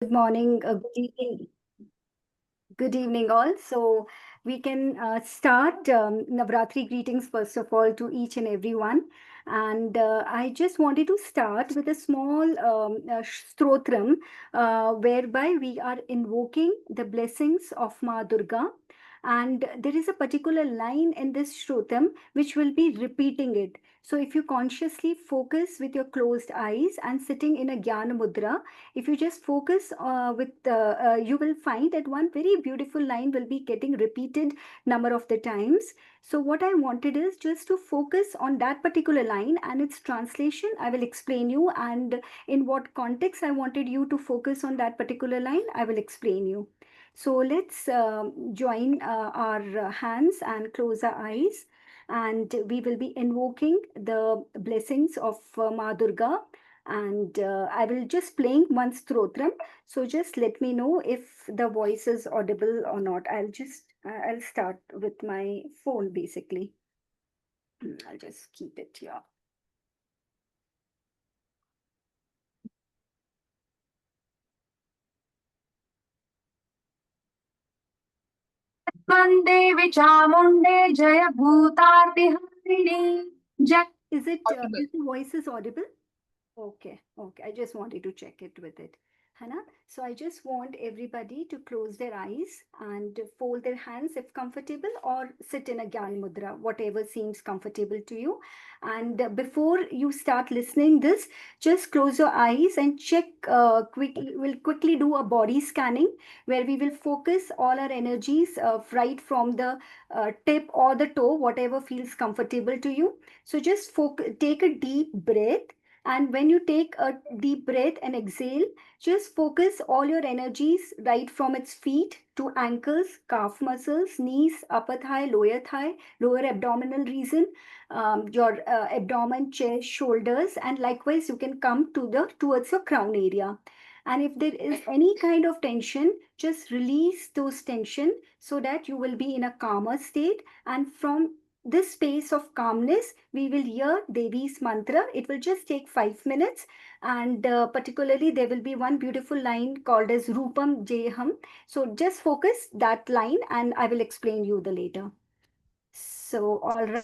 Good morning, good evening, good evening, all. So we can start Navratri greetings first of all to each and every one. And I just wanted to start with a small stotram whereby we are invoking the blessings of Ma Durga. And there is a particular line in this shrotam which will be repeating it. So if you consciously focus with your closed eyes and sitting in a Jnana Mudra, if you just focus you will find that one very beautiful line will be getting repeated number of the times. So what I wanted is just to focus on that particular line and its translation. I will explain you, and in what context I wanted you to focus on that particular line, I will explain you. So let's join our hands and close our eyes, and we will be invoking the blessings of Ma Durga, and I will just playing one stotram. So just let me know if the voice is audible or not. I'll start with my phone basically. I'll just keep it here. देवी चामुंडे जय भूतार्तिहारिणी जय Is it Audible. is the voice is audible? Okay, okay. I just wanted to check it with it. Hannah. So I just want everybody to close their eyes and fold their hands if comfortable, or sit in a Gyan Mudra, whatever seems comfortable to you. And before you start listening this, just close your eyes and check quickly. We'll quickly do a body scanning where we will focus all our energies right from the tip or the toe, whatever feels comfortable to you. So just take a deep breath, and when you take a deep breath and exhale, just focus all your energies right from its feet to ankles, calf muscles, knees, upper thigh, lower abdominal region, your abdomen, chest, shoulders, and likewise you can come to the towards your crown area. And if there is any kind of tension, just release those tension so that you will be in a calmer state. And from this space of calmness, we will hear Devi's mantra. It will just take 5 minutes, and particularly there will be one beautiful line called as Rupam Jeham. So just focus that line, and I will explain you the later. So all right.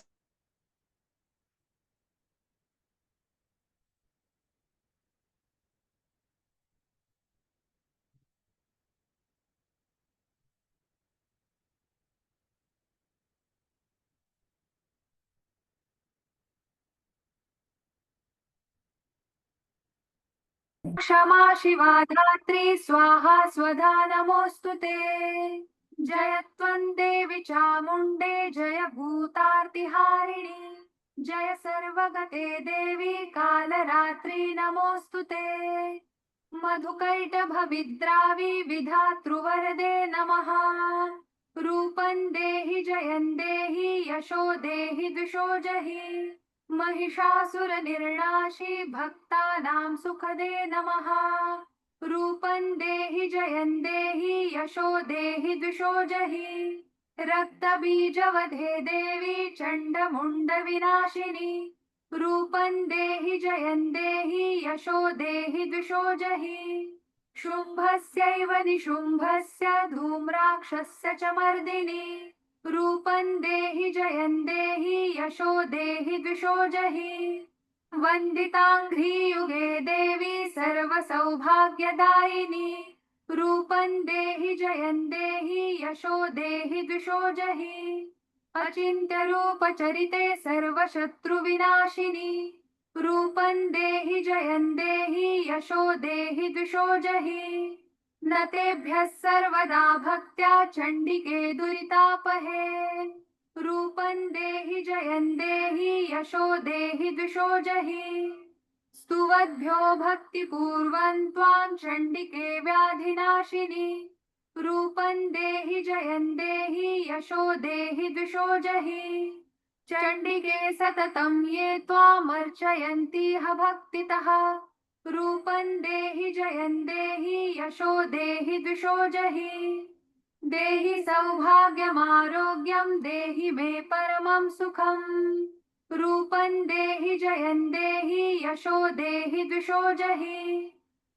क्षमा शिवा धात्री स्वाहा स्वधा नमोऽस्तु ते जय त्वं देवी चामुण्डे जय भूतार्तिहारिणी जय सर्वगते देवी कालरात्रि नमोऽस्तु ते मधुकैटभविद्रावि विधातृवरदे नमः रूपं देहि जयं देहि यशो देहि द्विषो जहि महिषासुरनिर्णाशि भक्तानां सुखदे नमः रूपं देहि जयं देहि यशो देहि द्विषो जहि रक्तबीजवधे देवी चण्डमुण्डविनाशिनी रूपं देहि जयं देहि यशो देहि द्विषो जहि शुम्भस्यैव निशुम्भस्य धूम्राक्षस्य च मर्दिनि रूपं देहि जयं देहि यशो देहि द्विषो जहि वन्दिताङ्घ्रियुगे देवी सर्वसौभाग्यदायिनी रूपं देहि जयं देहि यशो देहि द्विषो जहि अचिन्त्यरूपचरिते सर्वशत्रुविनाशिनी रूपं देहि जयं देहि यशो देहि द्विषो जहि न तेभ्यः सर्वदा भक्त्या चण्डिके दुरितापहे रूपं देहि जयं देहि यशो देहि द्विषो जहि स्तुवद्भ्यो भक्तिपूर्वं त्वां चण्डिके व्याधिनाशिनी रूपं देहि जयं देहि यशो देहि द्विषो जहि चण्डिके सततं ये त्वामर्चयन्तीह भक्तितः रूपं देहि जयं देहि यशो देहि द्विषो जहि देहि सौभाग्यमारोग्यं देहि मे परमं सुखम् रूपं देहि जयं देहि यशो देहि द्विषो जहि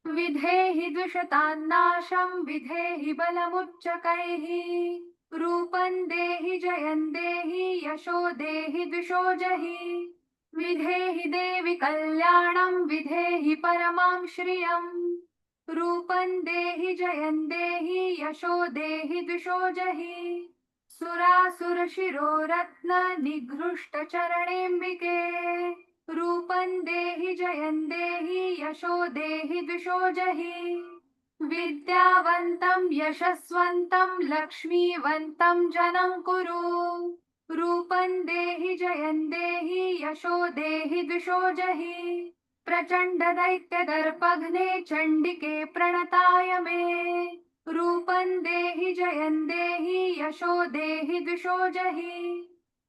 विधेहि द्विषतान्नाशं विधेहि बलमुच्चकैः रूपं देहि जयं देहि यशो देहि द्विषो जहि विधेहि देवि कल्याणं विधेहि परमां श्रियम् रूपं देहि जयं देहि यशो देहि द्विषो जहि सुरासुरशिरोरत्न निघृष्टचरणेऽम्बिके रूपं देहि जयं देहि यशो देहि द्विषो जहि विद्यावन्तं यशस्वन्तं लक्ष्मीवन्तं जनं कुरु रूपं देहि जयं देहि यशो देहि द्विषो जहि प्रचण्ड दैत्यदर्पघ्ने चण्डिके प्रणताय मे रूपं देहि जयं देहि यशो देहि द्विषो जहि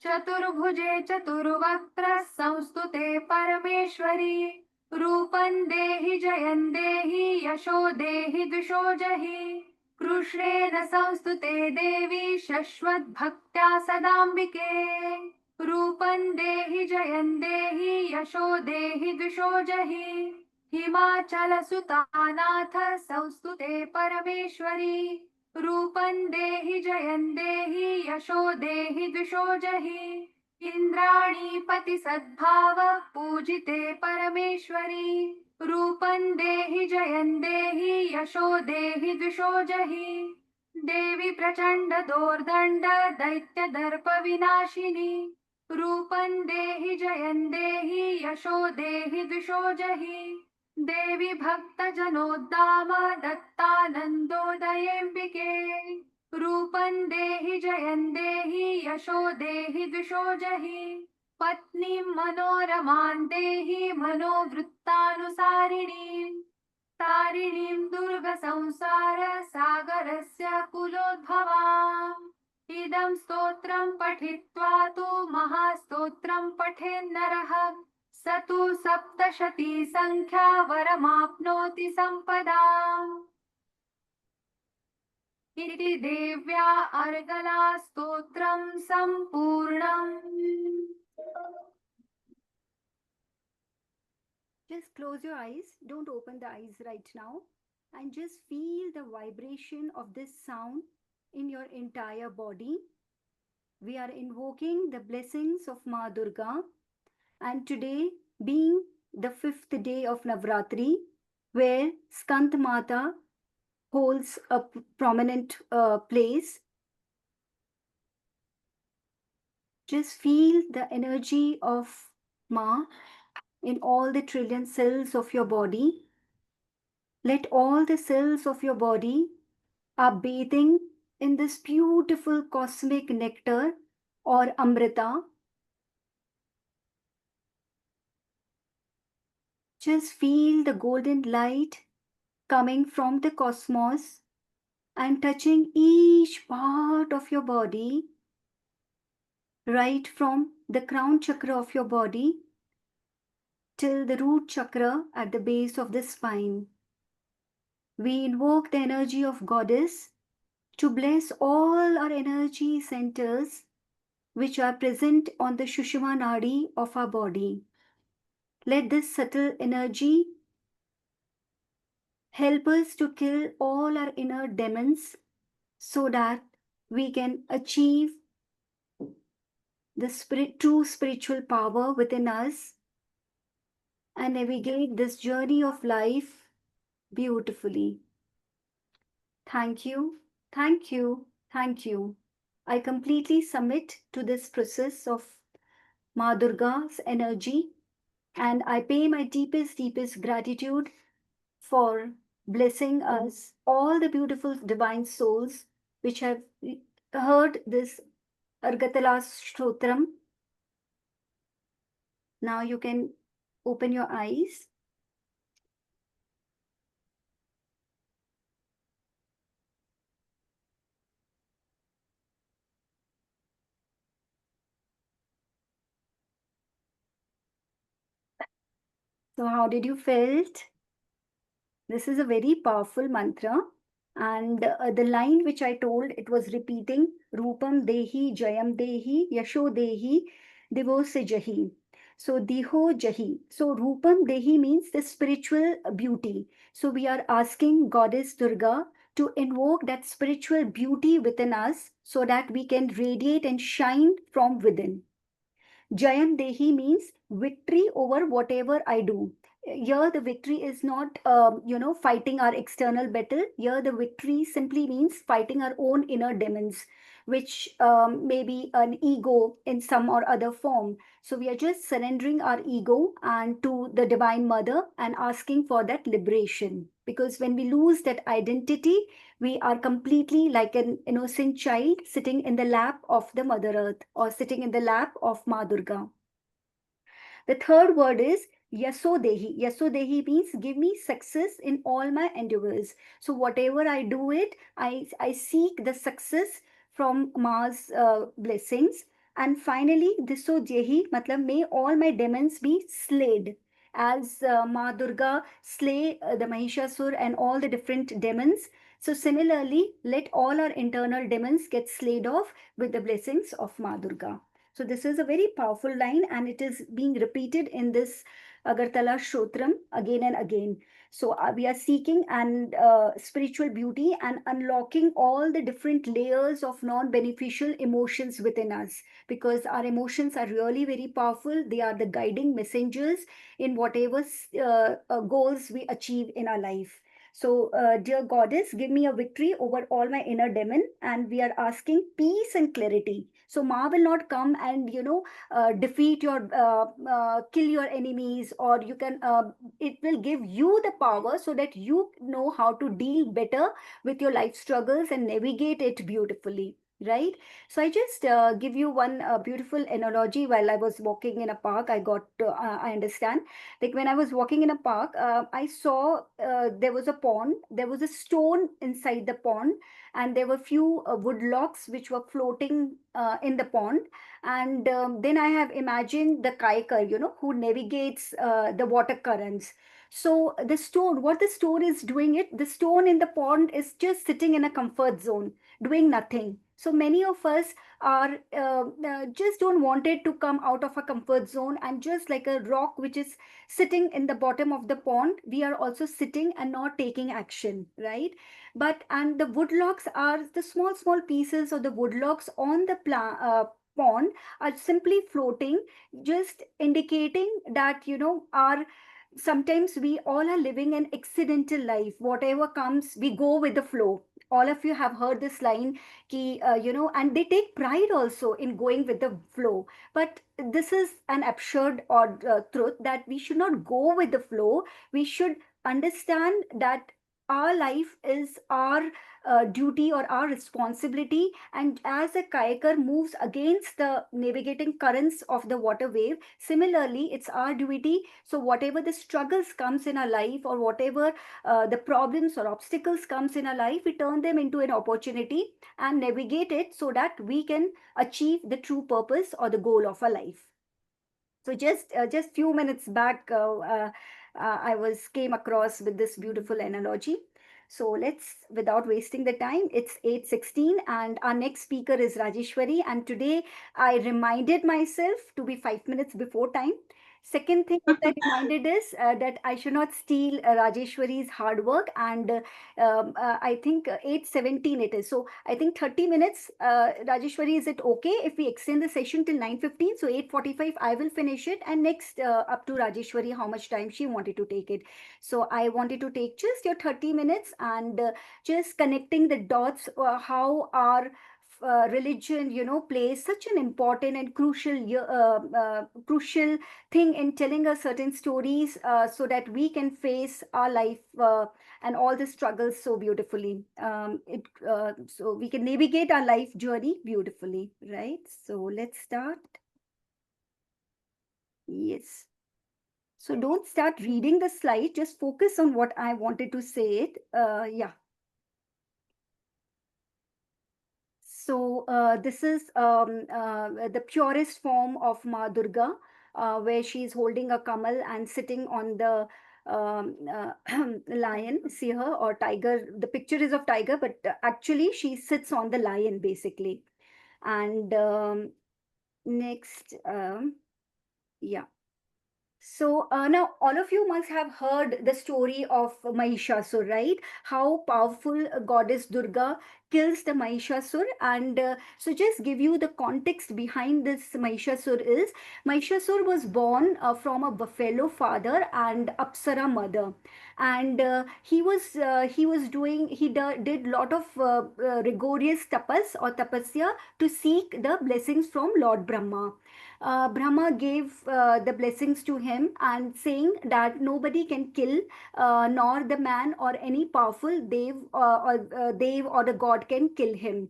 चतुर्भुजे चतुर्वक्त्र संस्तुते परमेश्वरी रूपं देहि जयं देहि यशो देहि द्विषो जहि कृष्णेन संस्तुते देवी शश्वद्भक्त्या सदाम्बिके रूपं देहि जयं देहि यशो देहि द्विषो जहि हिमाचलसुतानाथ संस्तुते परमेश्वरी रूपं देहि जयं देहि यशो देहि द्विषो जहि इन्द्राणीपति सद्भाव पूजिते परमेश्वरी रूपं देहि जयं देहि यशो देहि द्विषो जहि देवी प्रचण्ड दोर्दण्ड दैत्य दर्प विनाशिनी रूपं देहि जयं देहि यशो देहि द्विषो जहि देवी भक्तजनोद्दाम दत्तानन्दोदयेऽम्बिके रूपं देहि जयं देहि यशो देहि द्विषो जहि पत्नीं मनोरमां देहि मनोवृत्तानुसारिणीं तारिणीं दुर्गसंसार सागरस्य कुलोद्भवाम् इदं स्तोत्रं पठित्वा तु महास्तोत्रं पठेन्नरः स तु सप्तशती संख्या वरमाप्नोति सम्पदाम् इति देव्या अर्गला स्तोत्रं सम्पूर्णम् Just close your eyes, don't open the eyes right now, and just feel the vibration of this sound in your entire body. We are invoking the blessings of Ma Durga, and today being the 5th day of Navratri, where Skand Mata holds a prominent place, just feel the energy of Ma in all the trillion cells of your body. Let all the cells of your body are bathing in this beautiful cosmic nectar or amrita. Just feel the golden light coming from the cosmos and touching each part of your body, right from the crown chakra of your body till the root chakra at the base of the spine. We invoke the energy of Goddess to bless all our energy centers which are present on the Shushuma Nadi of our body. Let this subtle energy help us to kill all our inner demons so that we can achieve the true spiritual power within us and navigate this journey of life beautifully. Thank you, thank you, thank you. I completely submit to this process of Ma Durga's energy, and I pay my deepest, deepest gratitude for blessing us, all the beautiful divine souls which have heard this Argatala Stotram. Now you can open your eyes. So how did you felt? This is a very powerful mantra. And the line which I told, it was repeating Rupam Dehi, Jayam Dehi, Yasho Dehi, Divo Se Jahi. So Diho Jahi. So Rupam Dehi means the spiritual beauty. So we are asking Goddess Durga to invoke that spiritual beauty within us so that we can radiate and shine from within. Jayam Dehi means victory over whatever I do. Here, the victory is not, fighting our external battle. Here, the victory simply means fighting our own inner demons, which may be an ego in some or other form. So we are just surrendering our ego and to the Divine Mother and asking for that liberation. Because when we lose that identity, we are completely like an innocent child sitting in the lap of the Mother Earth or sitting in the lap of Ma Durga. The third word is Yasodehi. Yasodehi means give me success in all my endeavors. So whatever I do it, I seek the success from Ma's blessings. And finally, Disojehi, matlab may all my demons be slayed. As Ma Durga slay the Mahishasur and all the different demons. So similarly, let all our internal demons get slayed off with the blessings of Ma Durga. So this is a very powerful line and it is being repeated in this Agartala Shotram again and again. So we are seeking and spiritual beauty and unlocking all the different layers of non-beneficial emotions within us because our emotions are really very powerful. They are the guiding messengers in whatever goals we achieve in our life. So, dear goddess, give me a victory over all my inner demon, and we are asking peace and clarity. So, Ma will not come and defeat your, kill your enemies, or you can. It will give you the power so that you know how to deal better with your life struggles and navigate it beautifully. Right. So I just give you one beautiful analogy. While I was walking in a park, I understand like when I was walking in a park, I saw there was a pond. There was a stone inside the pond, and there were few wood logs which were floating in the pond. And then I have imagined the kayaker, who navigates the water currents. So the stone, what the stone is doing it, the stone in the pond is just sitting in a comfort zone, doing nothing. So many of us are just don't want it to come out of a comfort zone and just like a rock which is sitting in the bottom of the pond, we are also sitting and not taking action, right? But and the wood logs are the small pieces of the wood logs on the pond are simply floating, just indicating that our sometimes we all are living an accidental life. Whatever comes, we go with the flow. All of you have heard this line, and they take pride also in going with the flow. But this is an absurd or truth that we should not go with the flow. We should understand that our life is our duty or our responsibility, and as a kayaker moves against the navigating currents of the water wave, similarly it's our duty. So whatever the struggles comes in our life or whatever the problems or obstacles comes in our life, we turn them into an opportunity and navigate it so that we can achieve the true purpose or the goal of our life. So just few minutes back, I was came across with this beautiful analogy. So let's, without wasting the time, it's 8:16, and our next speaker is Rajeshwari. And today I reminded myself to be 5 minutes before time. Second thing that I reminded is that I should not steal Rajeshwari's hard work. And I think 8:17 it is. So I think 30 minutes. Rajeshwari, is it okay if we extend the session till 9:15? So 8:45 I will finish it. And next up to Rajeshwari, how much time she wanted to take it. So I wanted to take just your 30 minutes and just connecting the dots, how our religion plays such an important and crucial thing in telling us certain stories so that we can face our life and all the struggles so beautifully. So we can navigate our life journey beautifully, right? So let's start. Yes. So don't start reading the slide, just focus on what I wanted to say it. Yeah. So this is the purest form of Ma Durga, where she is holding a kamal and sitting on the lion. See her, or tiger. The picture is of tiger, but actually she sits on the lion basically. And next, yeah. So now all of you must have heard the story of Mahishasur, right? How powerful goddess Durga kills the Mahishasur. And so just give you the context behind this Mahishasur is Mahishasur was born from a buffalo father and Apsara mother. And he was doing did lot of rigorous tapas or tapasya to seek the blessings from Lord Brahma. Brahma gave the blessings to him and saying that nobody can kill, nor the man or any powerful dev or the god can kill him,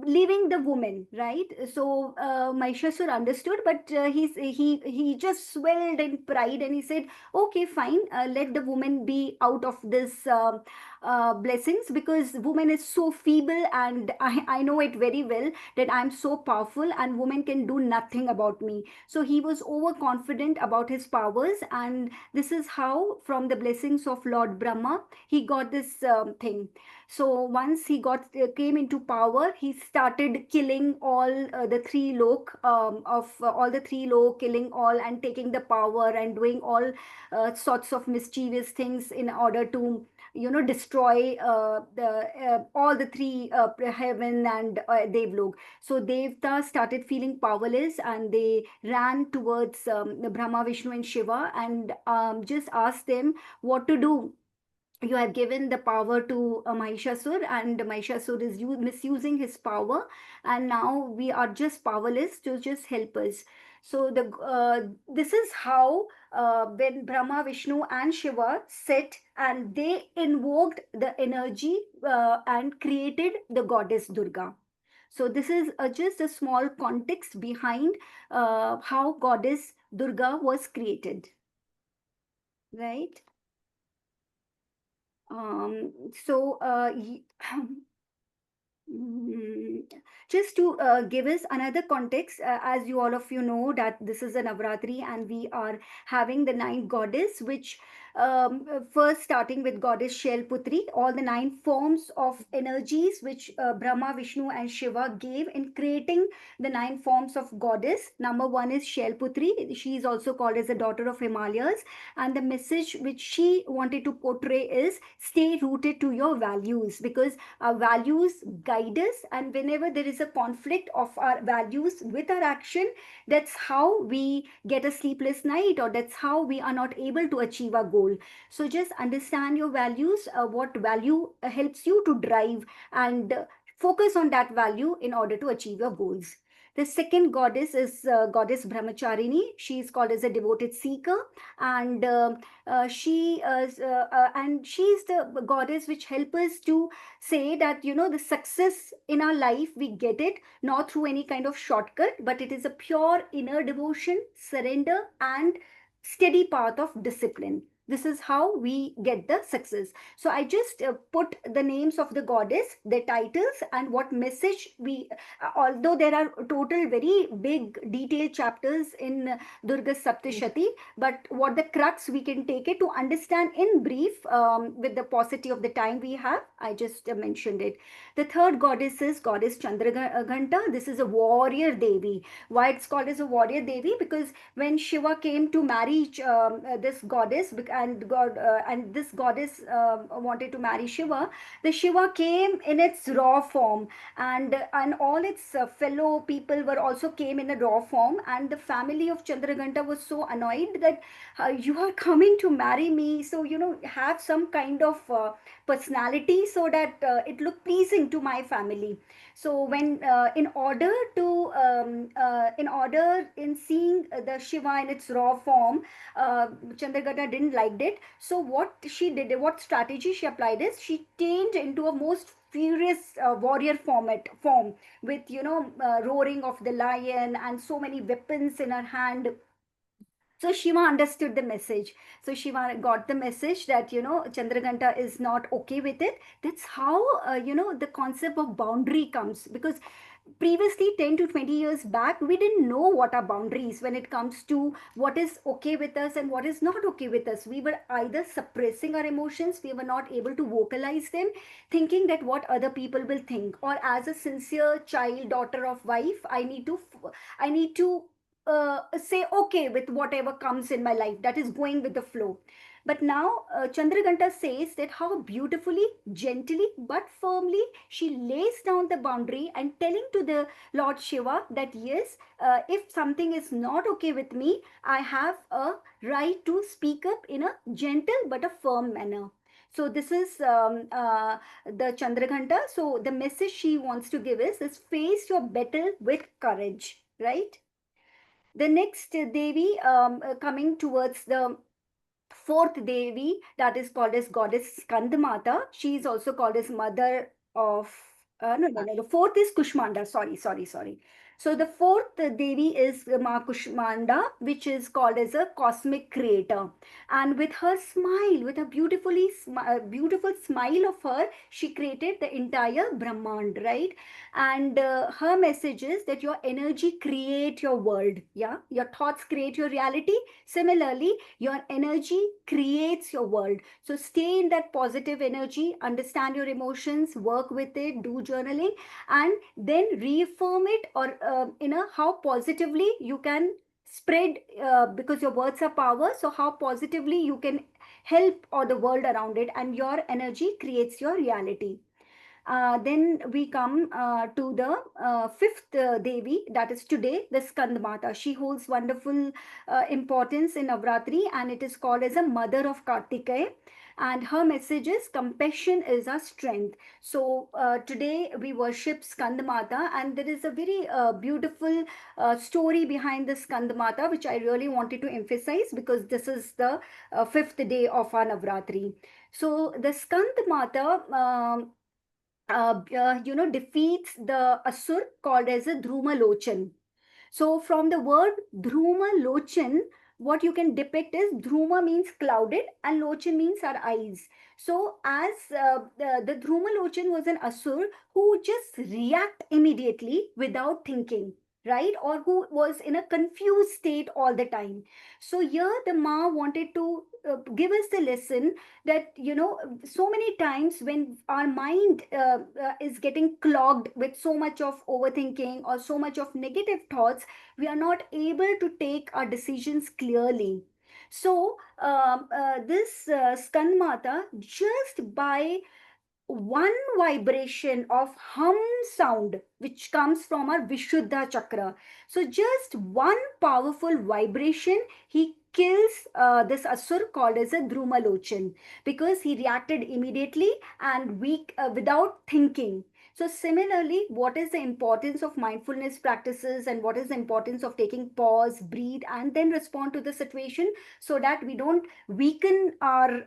leaving the woman, right? So Mahishasur understood, but he just swelled in pride and he said, okay, fine, let the woman be out of this blessings, because woman is so feeble, and I know it very well that I'm so powerful and women can do nothing about me. So he was overconfident about his powers, and this is how, from the blessings of Lord Brahma, he got this thing. So once he got came into power, he started killing all the three lok of all the three lok, killing all and taking the power and doing all sorts of mischievous things in order to destroy all the three heaven and devlok. So devta started feeling powerless, and they ran towards Brahma, Vishnu and Shiva, and just asked them what to do. You have given the power to Mahishasur, and Mahishasur is misusing his power, and now we are just powerless to just help us. So this is how when Brahma, Vishnu, and Shiva sit and they invoked the energy and created the goddess Durga. So this is just a small context behind how goddess Durga was created, right? So Mm, just to give us another context, as you all of you know that this is a Navratri and we are having the nine goddess, which first starting with goddess Shailputri, all the nine forms of energies which Brahma, Vishnu, and Shiva gave in creating the nine forms of goddess. Number one is Shailputri. She is also called as the daughter of Himalayas, and the message which she wanted to portray is stay rooted to your values, because our values guide us, and whenever there is a conflict of our values with our action, that's how we get a sleepless night, or that's how we are not able to achieve our goal. So just understand your values, what value helps you to drive, and focus on that value in order to achieve your goals. The second goddess is goddess Brahmacharini. She is called as a devoted seeker, and she is the goddess which helps us to say that the success in our life, we get it not through any kind of shortcut, but it is a pure inner devotion, surrender, and steady path of discipline. This is how we get the success. So I just put the names of the goddess, their titles, and what message we although there are total very big detailed chapters in Durga Saptashati, but what the crux we can take it to understand in brief, with the paucity of the time we have, I just mentioned it. The third goddess is goddess Chandraghanta. This is a warrior devi. Why it's called as a warrior devi? Because when Shiva came to marry this goddess, and this goddess wanted to marry Shiva, the Shiva came in its raw form, and all its fellow people were also came in a raw form, and the family of Chandraghanta was so annoyed that you are coming to marry me, so have some kind of personality so that it look pleasing to my family. So when in order in seeing the Shiva in its raw form, Chandragata didn't like it. So what strategy she applied is she changed into a most furious warrior form with roaring of the lion and so many weapons in her hand. So Shiva understood the message. So Shiva got the message that Chandraghanta is not okay with it. That's how the concept of boundary comes, because previously 10 to 20 years back we didn't know what are boundaries when it comes to what is okay with us and what is not okay with us. We were either suppressing our emotions, we were not able to vocalize them, thinking that what other people will think, or as a sincere child, daughter of wife, I need to say okay with whatever comes in my life, that is going with the flow. But now Chandraghanta says that how beautifully, gently, but firmly she lays down the boundary and telling to the Lord Shiva that yes, if something is not okay with me, I have a right to speak up in a gentle but a firm manner. So this is the Chandraghanta. So the message she wants to give is face your battle with courage, right? The next Devi, coming towards the fourth Devi, that is called as goddess Skandamata. She is also called as mother of, no. The fourth is Kushmanda. Sorry. So the fourth Devi is Ma Kushmanda, which is called as a cosmic creator. And with her smile, with a beautiful smile of her, she created the entire Brahmand, right? And her message is that your energy create your world. Yeah, your thoughts create your reality. Similarly, your energy creates your world. So stay in that positive energy, understand your emotions, work with it, do journaling, and then reaffirm it, or how positively you can spread, because your words are power. So how positively you can help or the world around it, and your energy creates your reality. Then we come to the fifth Devi, that is today, the Skandmata. She holds wonderful importance in Navratri, and it is called as a mother of Kartikeya. And her message is compassion is our strength. So today we worship Skandmata, and there is a very beautiful story behind the Skandmata, which I really wanted to emphasize because this is the fifth day of our Navratri. So the Skandmata, defeats the Asur called as a Dhruma Lochan. So from the word Dhruma Lochan, what you can depict is Dhruma means clouded and Lochan means our eyes. So as the Dhruma Lochan was an Asur who just react immediately without thinking, right? Or who was in a confused state all the time. So here the Ma wanted to give us the lesson that, so many times when our mind is getting clogged with so much of overthinking or so much of negative thoughts, we are not able to take our decisions clearly. So this Skanmata, just by one vibration of hum sound which comes from our Vishuddha chakra. So just one powerful vibration, he kills this asur called as a Drumalochan, because he reacted immediately and weak, without thinking. So similarly, what is the importance of mindfulness practices, and what is the importance of taking pause, breathe, and then respond to the situation, so that we don't weaken our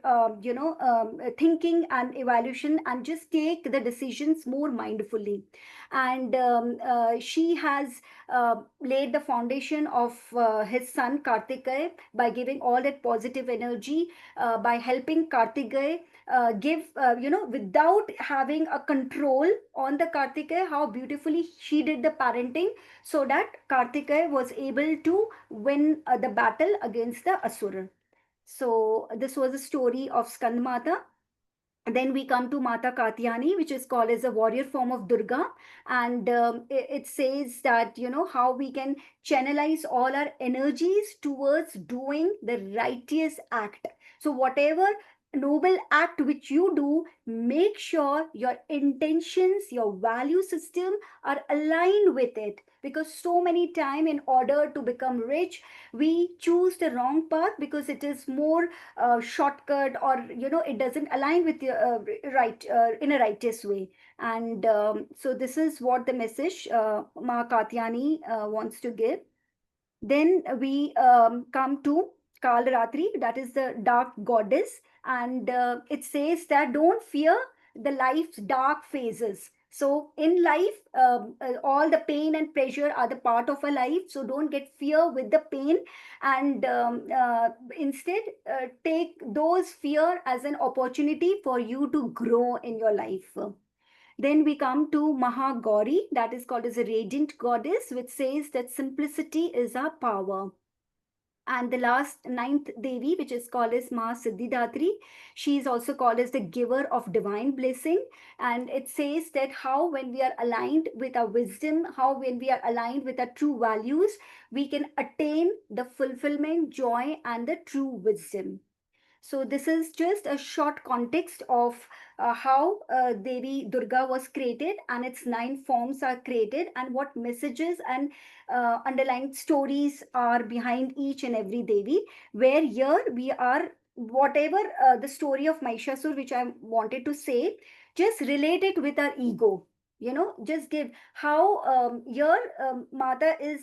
thinking and evaluation, and just take the decisions more mindfully. And she has laid the foundation of his son Kartikeya by giving all that positive energy, by helping Kartikeya give, without having a control on the Kartikeya, how beautifully she did the parenting, so that Kartikeya was able to win the battle against the Asura. So this was a story of Skandmata. Then we come to Mata Katyani, which is called as a warrior form of Durga. And it says that, how we can channelize all our energies towards doing the righteous act. So whatever noble act which you do, make sure your intentions, your value system are aligned with it. Because so many time, in order to become rich, we choose the wrong path because it is more shortcut, or it doesn't align with your right, in a righteous way. And so this is what the message Ma Katyani wants to give. Then we come to Kalratri, that is the dark goddess, and it says that don't fear the life's dark phases. So in life, all the pain and pleasure are the part of a life. So don't get fear with the pain, and instead take those fear as an opportunity for you to grow in your life. Then we come to Mahagauri, that is called as a radiant goddess, which says that simplicity is our power. And the last ninth Devi, which is called as Ma Siddhidatri, she is also called as the giver of divine blessing. And it says that how when we are aligned with our wisdom, how when we are aligned with our true values, we can attain the fulfillment, joy, and the true wisdom. So this is just a short context of how Devi Durga was created and its nine forms are created and what messages and underlying stories are behind each and every Devi. Where here we are, whatever the story of Mahishasur, which I wanted to say, just relate it with our ego. Just give how here Mata is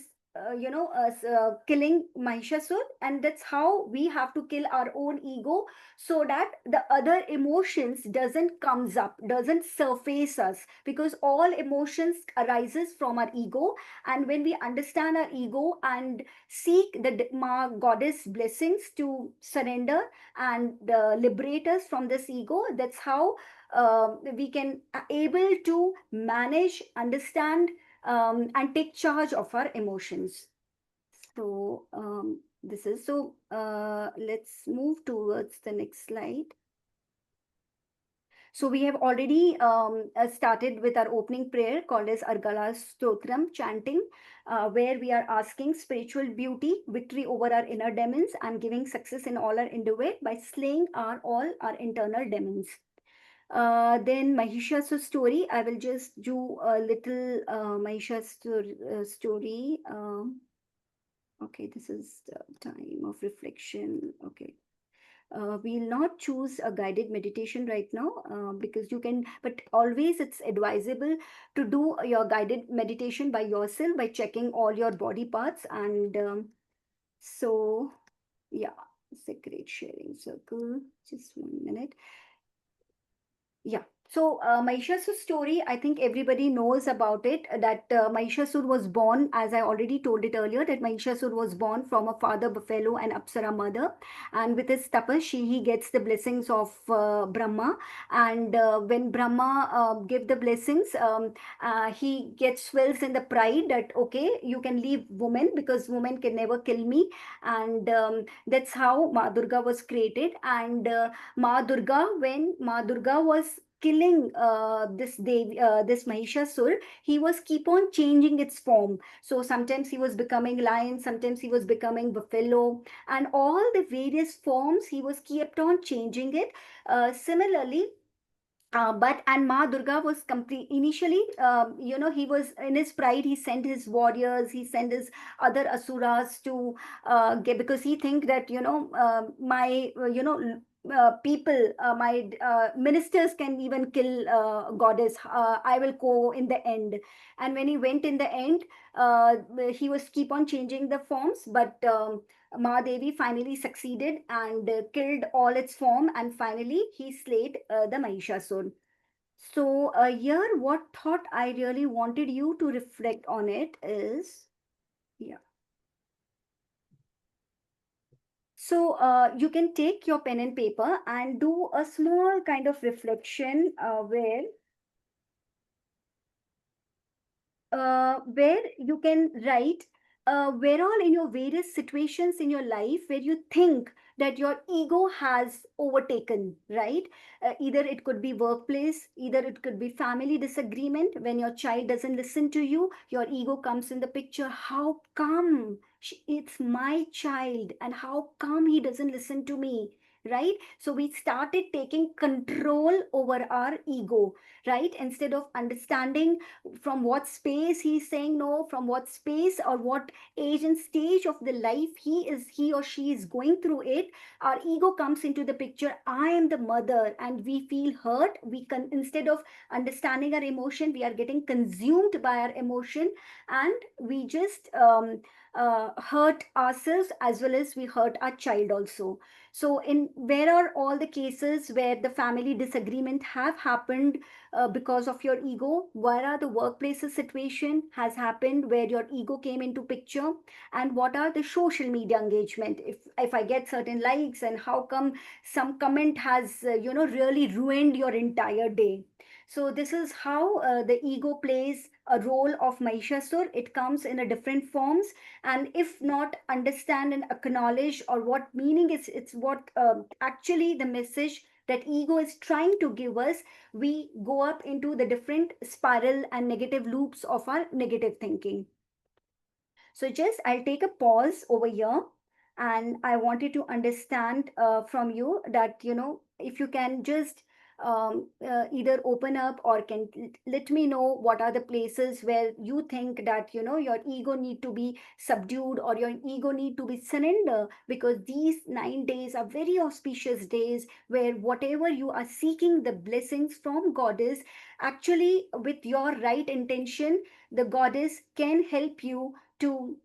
killing Mahishasur, and that's how we have to kill our own ego so that the other emotions doesn't comes up, doesn't surface us, because all emotions arises from our ego. And when we understand our ego and seek the goddess blessings to surrender and liberate us from this ego, that's how we can able to manage, understand, and take charge of our emotions. So this is so. Let's move towards the next slide. So we have already started with our opening prayer called as Argala Stotram chanting, where we are asking spiritual beauty, victory over our inner demons, and giving success in all our endeavor by slaying all our internal demons. Then Mahishasur story. I will just do a little Mahishasur story. Okay, this is the time of reflection. Okay. We'll not choose a guided meditation right now because you can, but always it's advisable to do your guided meditation by yourself by checking all your body parts. And so, yeah, sacred sharing circle. Just 1 minute. Yeah. So, Mahishasur story, I think everybody knows about it. That Mahishasur was born, as I already told it earlier, that Mahishasur was born from a father buffalo and Apsara mother. And with his tapas, he gets the blessings of Brahma. And when Brahma give the blessings, he gets swells in the pride that, okay, you can leave woman because woman can never kill me. And that's how Ma Durga was created. And Ma Durga, when Ma Durga was killing this Mahishasur, he was keep on changing its form. So sometimes he was becoming lion, sometimes he was becoming buffalo, and all the various forms he was kept on changing it. Similarly, but and Ma Durga was complete initially. He was in his pride. He sent his warriors. He sent his other asuras to get, because he think that my people, my ministers can even kill goddess. I will go in the end. And when he went in the end, he was keep on changing the forms, but. Mahadevi finally succeeded and killed all its form, and finally he slayed the Mahishasur. So here, what thought I really wanted you to reflect on it is, yeah. So you can take your pen and paper and do a small kind of reflection where you can write where all in your various situations in your life where you think that your ego has overtaken, right? Either it could be workplace, either it could be family disagreement. When your child doesn't listen to you, your ego comes in the picture. How come it's my child, and how come he doesn't listen to me? Right? So we started taking control over our ego, right? Instead of understanding from what space he's saying no, from what space or what age and stage of the life he or she is going through it, our ego comes into the picture. I am the mother, and we feel hurt. We can, instead of understanding our emotion, we are getting consumed by our emotion, and we just hurt ourselves as well as we hurt our child also. So in where are all the cases where the family disagreement have happened because of your ego? Where are the workplaces situation has happened where your ego came into picture? And what are the social media engagement? If I get certain likes, and how come some comment has really ruined your entire day? So this is how the ego plays a role of Mahishasur. It comes in a different forms, and if not understand and acknowledge or what meaning is, it's what actually the message that ego is trying to give us, we go up into the different spiral and negative loops of our negative thinking. So just I'll take a pause over here, and I wanted to understand from you that, if you can just either open up or can let me know what are the places where you think that, your ego need to be subdued or your ego need to be surrender, because these 9 days are very auspicious days where whatever you are seeking the blessings from goddess, actually with your right intention, the goddess can help you to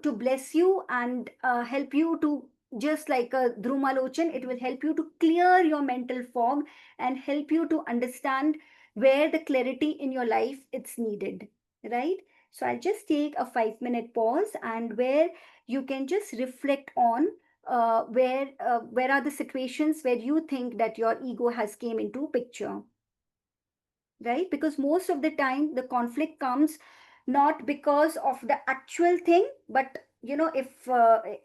to bless you and help you to, just like a Dhrumalochan, it will help you to clear your mental fog and help you to understand where the clarity in your life it's needed, right? So I'll just take a 5 minute pause, and where you can just reflect on where are the situations where you think that your ego has came into picture, right? Because most of the time the conflict comes not because of the actual thing, but if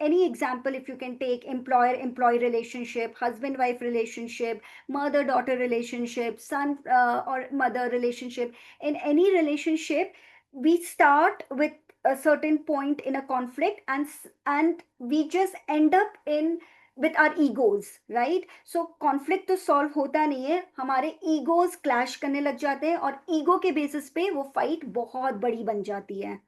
any example, if you can take employer employee relationship, husband wife relationship, mother daughter relationship, son or mother relationship, in any relationship, we start with a certain point in a conflict, and we just end up in with our egos, right? So conflict तो solve होता नहीं है, हमारे egos clash करने लग जाते हैं और ईगो के बेसिस पे वो फाइट बहुत बड़ी बन जाती है.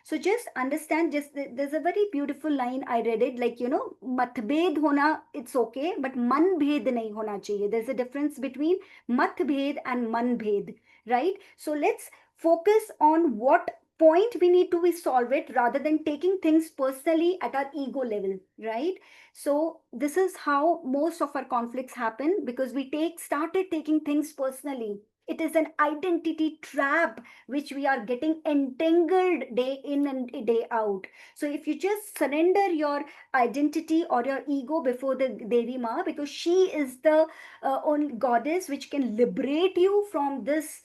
So just understand, just there's a very beautiful line I read it, like, मतभेद होना it's okay, but मन भेद नहीं होना चाहिए. There's a difference between मतभेद and मन भेद, right? So let's focus on what point we need to be solve it rather than taking things personally at our ego level, right? So this is how most of our conflicts happen, because we started taking things personally. It is an identity trap which we are getting entangled day in and day out. So if you just surrender your identity or your ego before the Devi Ma, because she is the only goddess which can liberate you from this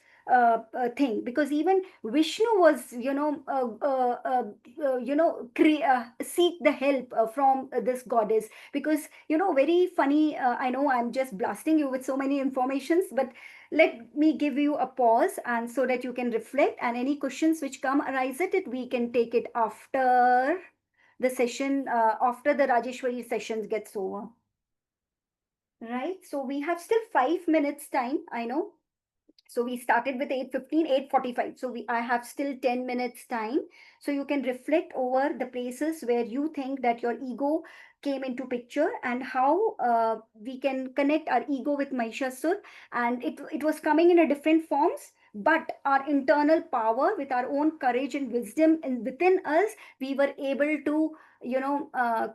thing, because even Vishnu was, seek the help from this goddess, because, very funny, I know I'm just blasting you with so many informations, but let me give you a pause, and so that you can reflect, and any questions which come arise at it, we can take it after the session, after the Rajeshwari sessions gets over, right? So we have still 5 minutes time, I know. So we started with 8:15, 8:45. So I have still 10 minutes time. So you can reflect over the places where you think that your ego came into picture, and how we can connect our ego with Mahishasur. And it was coming in a different forms, but our internal power with our own courage and wisdom and within us, we were able to,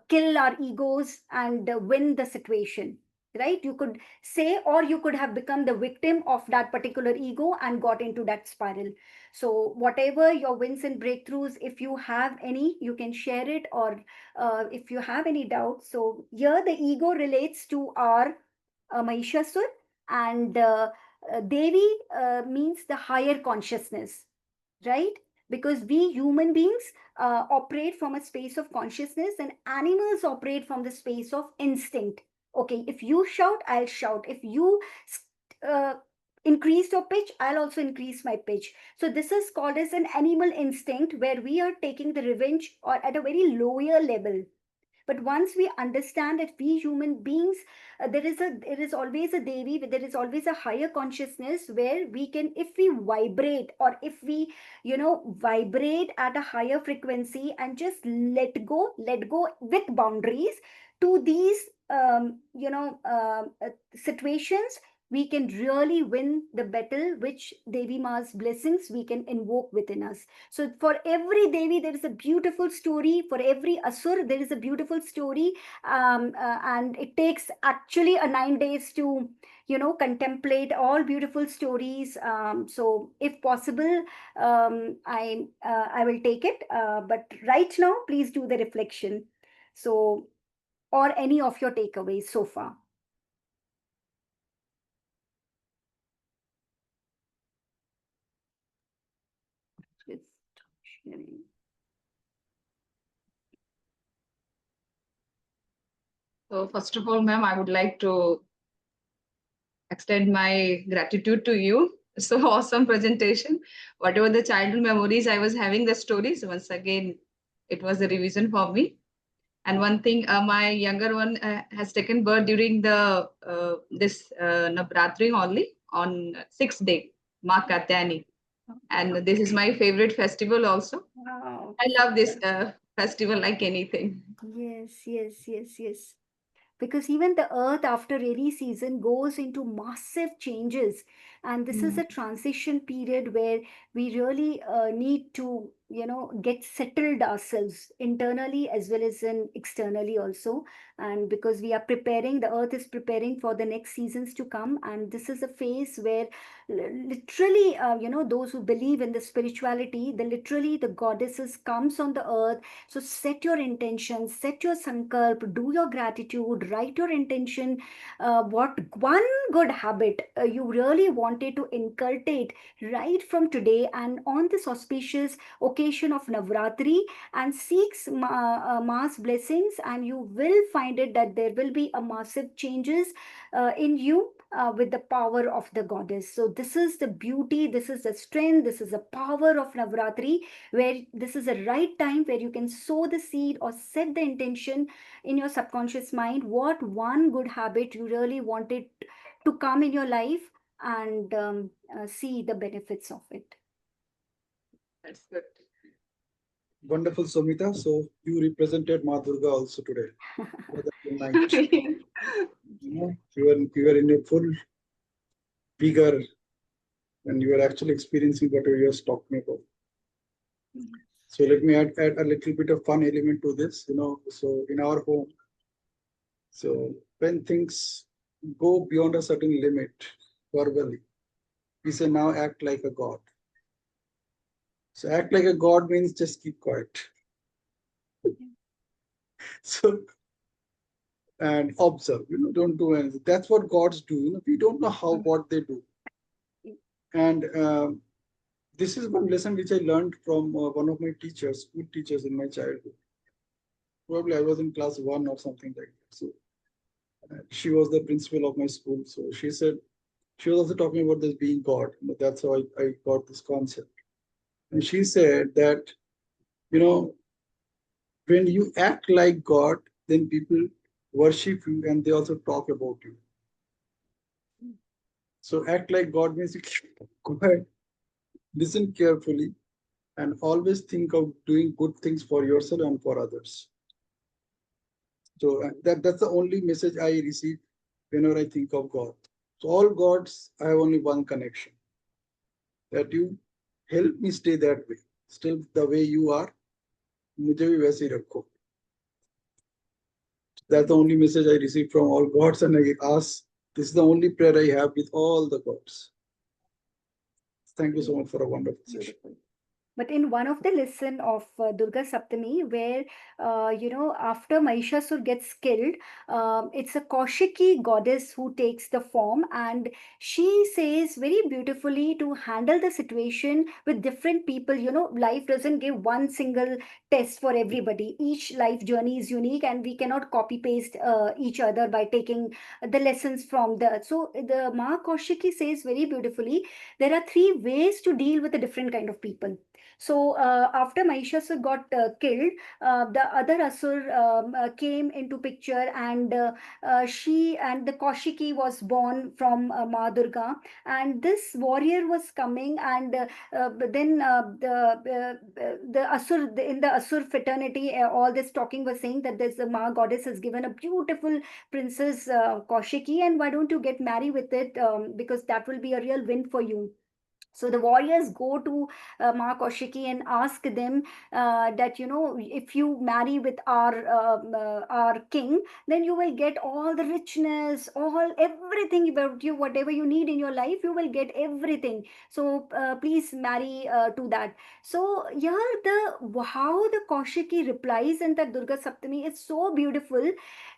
kill our egos and win the situation, right? You could say, or you could have become the victim of that particular ego and got into that spiral. So whatever your wins and breakthroughs, if you have any, you can share it, or if you have any doubts. So here the ego relates to our Mahishasur, and Devi means the higher consciousness, right? Because we human beings operate from a space of consciousness, and animals operate from the space of instinct. Okay, if you shout, I'll shout. If you uh, increase your pitch, I'll also increase my pitch. So this is called as an animal instinct, where we are taking the revenge or at a very lower level. But once we understand that we human beings, there is always a Devi, there is always a higher consciousness, where we can, if we vibrate, or if we, vibrate at a higher frequency and just let go with boundaries to these situations, we can really win the battle, which Devi Ma's blessings we can invoke within us. So for every Devi, there is a beautiful story. For every Asur, there is a beautiful story. And it takes actually a 9 days to, contemplate all beautiful stories. So if possible, I will take it. But right now, please do the reflection. So, or any of your takeaways so far. Just sharing. So first of all, ma'am, I would like to extend my gratitude to you. So awesome presentation. Whatever the childhood memories I was having, the stories, once again, it was a revision for me. And one thing, my younger one has taken birth during the this Navratri only on sixth day, Ma Katyani. And this is my favorite festival also. Wow. I love this festival like anything. Yes, yes, yes, yes. Because even the earth after rainy season goes into massive changes, and this is Mm. a transition period where we really need to get settled ourselves internally as well as in externally also. And because we are preparing, the earth is preparing for the next seasons to come, and this is a phase where literally those who believe in the spirituality, the literally the goddesses comes on the earth. So set your intention, set your sankalp, do your gratitude, write your intention. What one good habit you really wanted to inculcate right from today and on this auspicious occasion of Navratri, and seeks mass blessings, and you will find it that there will be a massive changes in you with the power of the goddess. So this is the beauty, this is the strength, this is the power of Navratri, where this is a right time where you can sow the seed or set the intention in your subconscious mind what one good habit you really wanted to come in your life, and see the benefits of it. That's good. Wonderful, Somita. So you represented Ma Durga also today. Wonderful night. You were in a full vigor and you are actually experiencing what you were talking about. So let me add a little bit of fun element to this. So in our home, so when things go beyond a certain limit verbally, we say now act like a god. So act like a god means just keep quiet. So and observe, don't do anything. That's what gods do. We don't know how what they do. And this is one lesson which I learned from one of my teachers, school teachers in my childhood. Probably I was in class one or something like that. So she was the principal of my school. So she said, she was also talking about this being God. That's how I got this concept. And she said that, you know, when you act like God, then people worship you and they also talk about you. So act like God means you keep quiet, listen carefully, and always think of doing good things for yourself and for others. So that's the only message I receive whenever I think of God. So all gods, I have only one connection, that you help me stay that way, still the way you are, मुझे भी वैसे ही रखो. That's the only message I receive from all gods, and I ask. This is the only prayer I have with all the gods. Thank you so much for a wonderful session. Beautiful. But in one of the lesson of Durga Saptami, where after Mahishasur gets killed, it's a Kaushiki goddess who takes the form, and she says very beautifully to handle the situation with different people. Life doesn't give one single test for everybody. Each life journey is unique, and we cannot copy paste each other by taking the lessons from the. So the Ma Kaushiki says very beautifully, there are three ways to deal with a different kind of people. So after Mahishasur got killed, the other Asur came into picture, and she and the Kaushiki was born from Ma Durga, and this warrior was coming, and but then the Asur in the Asur fraternity, all this talking was saying that this Ma goddess has given a beautiful princess Kaushiki, and why don't you get married with it, because that will be a real win for you. So the warriors go to Ma Kaushiki and ask them that if you marry with our king, then you will get all the richness, all everything about you, whatever you need in your life, you will get everything. So please marry to that. So here the how the Kaushiki replies in the Durga Saptami is so beautiful,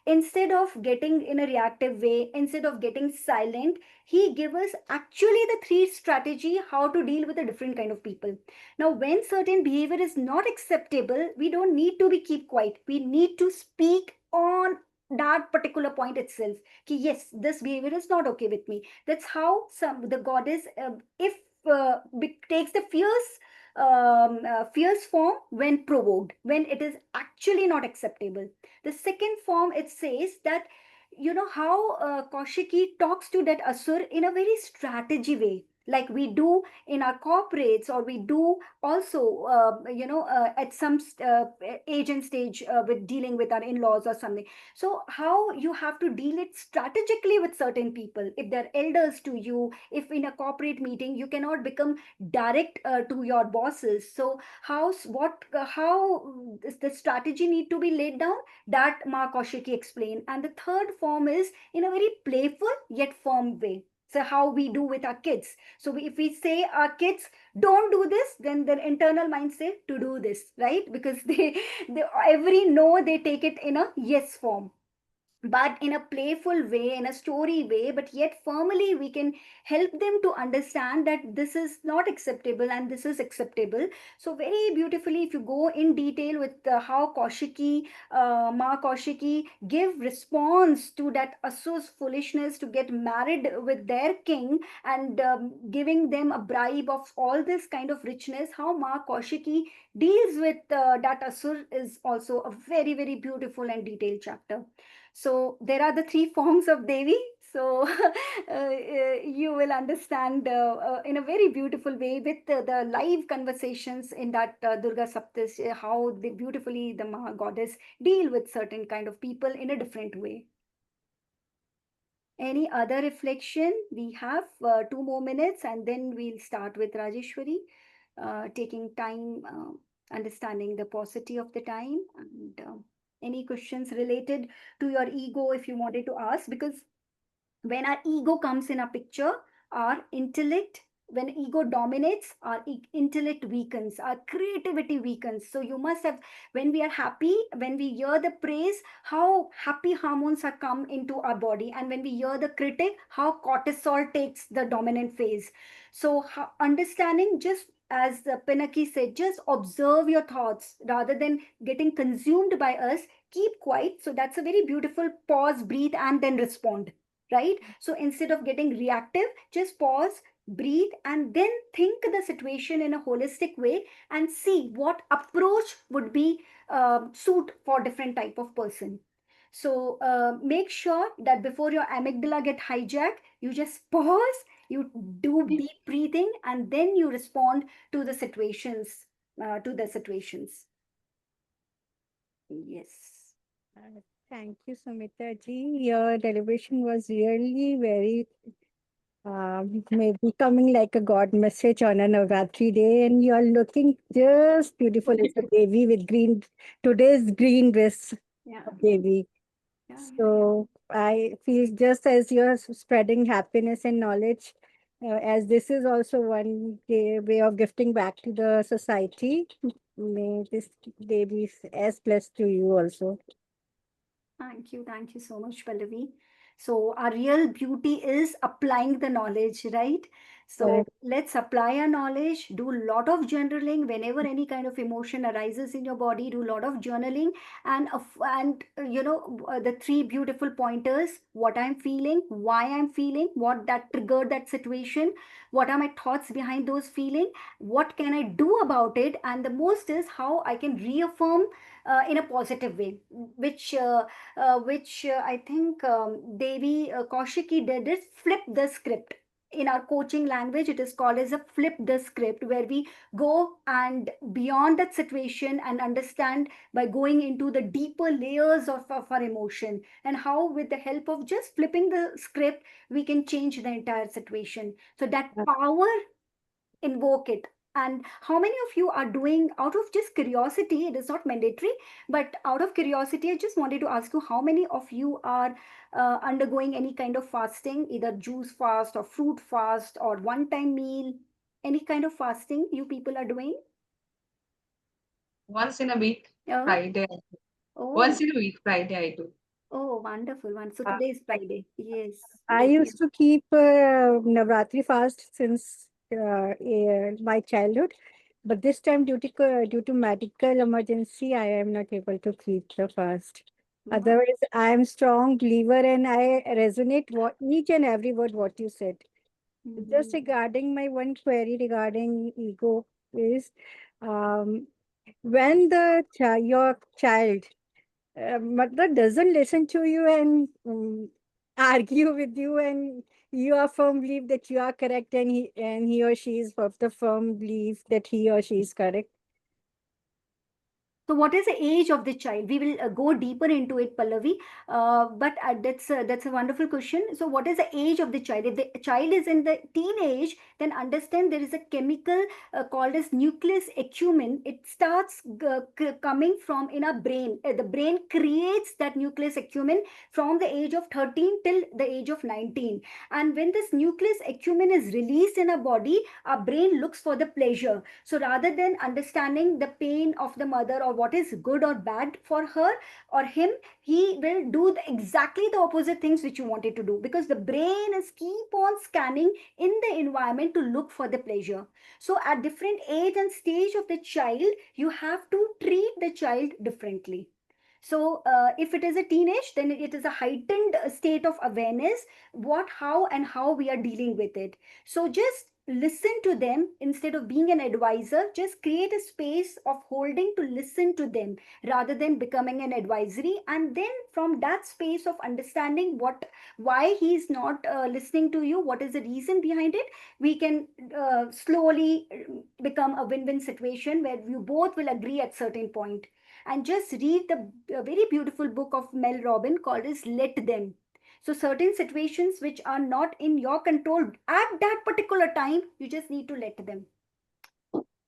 instead of getting in a reactive way, instead of getting silent, he give us actually the three strategy how to deal with a different kind of people. Now when certain behavior is not acceptable, we don't need to be keep quiet, we need to speak on that particular point itself. Ki, yes, this behavior is not okay with me. That's how some the goddess, if takes the fierce form when provoked, when it is actually not acceptable. The second form, it says that, you know how Kaushiki talks to that asur in a very strategy way, like we do in our corporates, or we do also at some age and stage with dealing with our in-laws or something. So how you have to deal it strategically with certain people, if they're elders to you, if in a corporate meeting you cannot become direct to your bosses. So how is the strategy need to be laid down, that Ma Kaushiki explained. And the third form is in a very playful yet firm way. So how we do with our kids. So if we say our kids don't do this, then their internal mind say to do this, right? Because they every no they take it in a yes form, but in a playful way, in a story way, but yet firmly we can help them to understand that this is not acceptable and this is acceptable. So very beautifully, if you go in detail with how Kaushiki, Ma Kaushiki give response to that Asur's foolishness to get married with their king, and giving them a bribe of all this kind of richness, how Ma Kaushiki deals with that Asur is also a very, very beautiful and detailed chapter. So there are the three forms of Devi. So you will understand in a very beautiful way with the live conversations in that Durga Saptas, how they beautifully the Maha goddess deal with certain kind of people in a different way. Any other reflection? We have 2 more minutes, and then we'll start with Rajeshwari, taking time, understanding the paucity of the time, and any questions related to your ego if you wanted to ask. Because when our ego comes in a picture, our intellect, when ego dominates, our intellect weakens, our creativity weakens. So you must have, when we are happy, when we hear the praise, how happy hormones are come into our body, and when we hear the critic, how cortisol takes the dominant phase. So understanding, just as Pinaki said, just observe your thoughts rather than getting consumed by us. Keep quiet. So that's a very beautiful pause, breathe, and then respond, right? So instead of getting reactive, just pause, breathe, and then think the situation in a holistic way and see what approach would be suit for different type of person. So make sure that before your amygdala get hijacked, you just pause, you do deep breathing, and then you respond to the situations. Yes. Thank you, Somita ji. Your deliberation was really very maybe coming like a God message on a Navratri day, and you're looking just beautiful as a Devi with green, today's green dress Yeah, of Devi. yeah. So I feel just as you're spreading happiness and knowledge, as this is also one way of gifting back to the society, may this day be as blessed to you also. Thank you. Thank you so much, Pallavi. So, our real beauty is applying the knowledge, right? So, Correct. let's apply our knowledge, do a lot of journaling whenever any kind of emotion arises in your body, do a lot of journaling, and the three beautiful pointers: what I'm feeling, why I'm feeling, what that triggered that situation, what are my thoughts behind those feeling, what can I do about it, and the most is how I can reaffirm in a positive way, which I think Devi Kaushiki did is flip the script. In our coaching language, it is called as a flip the script, where we go and beyond that situation and understand by going into the deeper layers of our emotion, and how, with the help of just flipping the script, we can change the entire situation. So that power, invoke it. And how many of you are doing, out of just curiosity, it is not mandatory, but out of curiosity, I just wanted to ask you, how many of you are undergoing any kind of fasting, either juice fast or fruit fast or one time meal, any kind of fasting you people are doing? Once in a week, Oh, Friday. oh, Once in a week, Friday, I do. Oh, wonderful one. So Uh, today is Friday. Yes. I Okay. used to keep Navratri fast since my childhood, but this time due to medical emergency, I am not able to keep the fast. Wow. Otherwise, I am strong believer and I resonate what each and every word what you said. Just Mhm. regarding my one query regarding ego is, um, when your child mother doesn't listen to you and argue with you, and you are firm belief that you are correct, and he or she is of the firm belief that he or she is correct. So, what is the age of the child? We will go deeper into it, Pallavi. But that's a wonderful question. So, what is the age of the child? If the child is in the teenage, then understand there is a chemical called as nucleus accumen. It starts coming from in our brain. The brain creates that nucleus accumen from the age of 13 till the age of 19. And when this nucleus accumen is released in our body, our brain looks for the pleasure. So rather than understanding the pain of the mother or what is good or bad for her or him, he will do exactly the opposite things which you wanted to do, because the brain is keep on scanning in the environment to look for the pleasure. So at different age and stage of the child, you have to treat the child differently. So if it is a teenage, then it is a heightened state of awareness, what, how we are dealing with it. So just listen to them instead of being an advisor. Just create a space of holding to listen to them rather than becoming an advisory. And then from that space of understanding why he's not listening to you, what is the reason behind it, we can slowly become a win-win situation where you both will agree at certain point. And just read the very beautiful book of Mel Robin called as Let Them. So certain situations which are not in your control at that particular time, you just need to let them.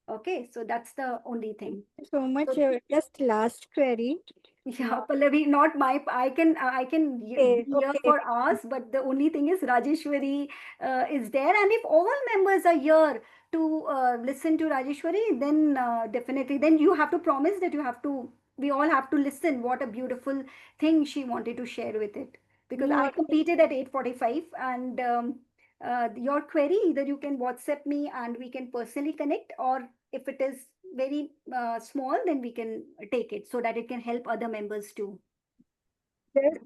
Okay, so that's the only thing. So much. So Just last query. yeah, Pallavi, not my. I can Okay, be here okay. for hours, but the only thing is Rajeshwari is there, and if all members are here to listen to Rajeshwari, then definitely, then you have to promise that you have to. We all have to listen. What a beautiful thing she wanted to share with it, because No, I completed at 8:45, and your query, either you can WhatsApp me and we can personally connect, or if it is very small, then we can take it so that it can help other members too. just,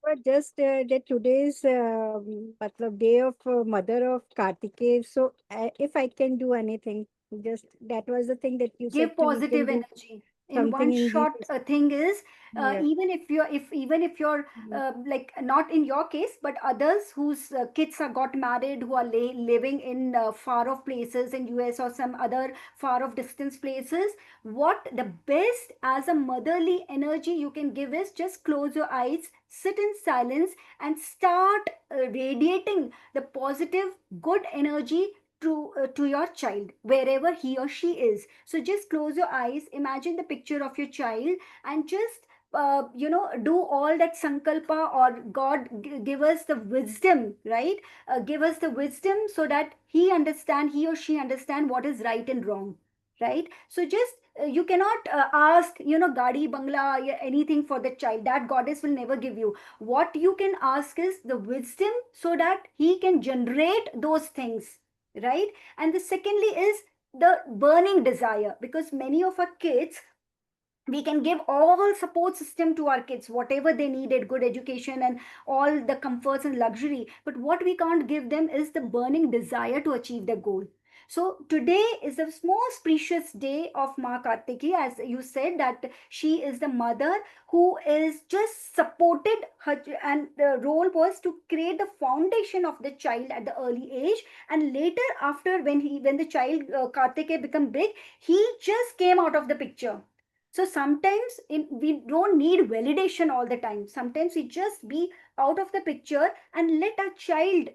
but just that today's matlab day of mother of Kartikeya. So if I can do anything, just that was the thing that you said Give to we can positive do energy in one something in the shot. Thing is, yeah. even if you're Mm. like not in your case, but others whose kids are got married, who are living in far off places in US or some other far off distance places, what the best as a motherly energy you can give is just close your eyes, sit in silence, and start radiating the positive good energy to your child wherever he or she is. So just close your eyes, imagine the picture of your child, and just do all that sankalpa, or God give us the wisdom, right? Give us the wisdom so that he or she understand what is right and wrong, right? So just you cannot ask, gadi bangla, anything for the child. That goddess will never give you. What you can ask is the wisdom so that he can generate those things, right? And the secondly is the burning desire, because many of our kids, we can give all support system to our kids, whatever they needed, good education and all the comforts and luxury, but what we can't give them is the burning desire to achieve their goal. So today is the most precious day of Ma Kartiki, as you said, that she is the mother who is just supported her, and the role was to create the foundation of the child at the early age. And later, after when the child Kartike become big, he just came out of the picture. So sometimes we don't need validation all the time. Sometimes we just be out of the picture and let our child,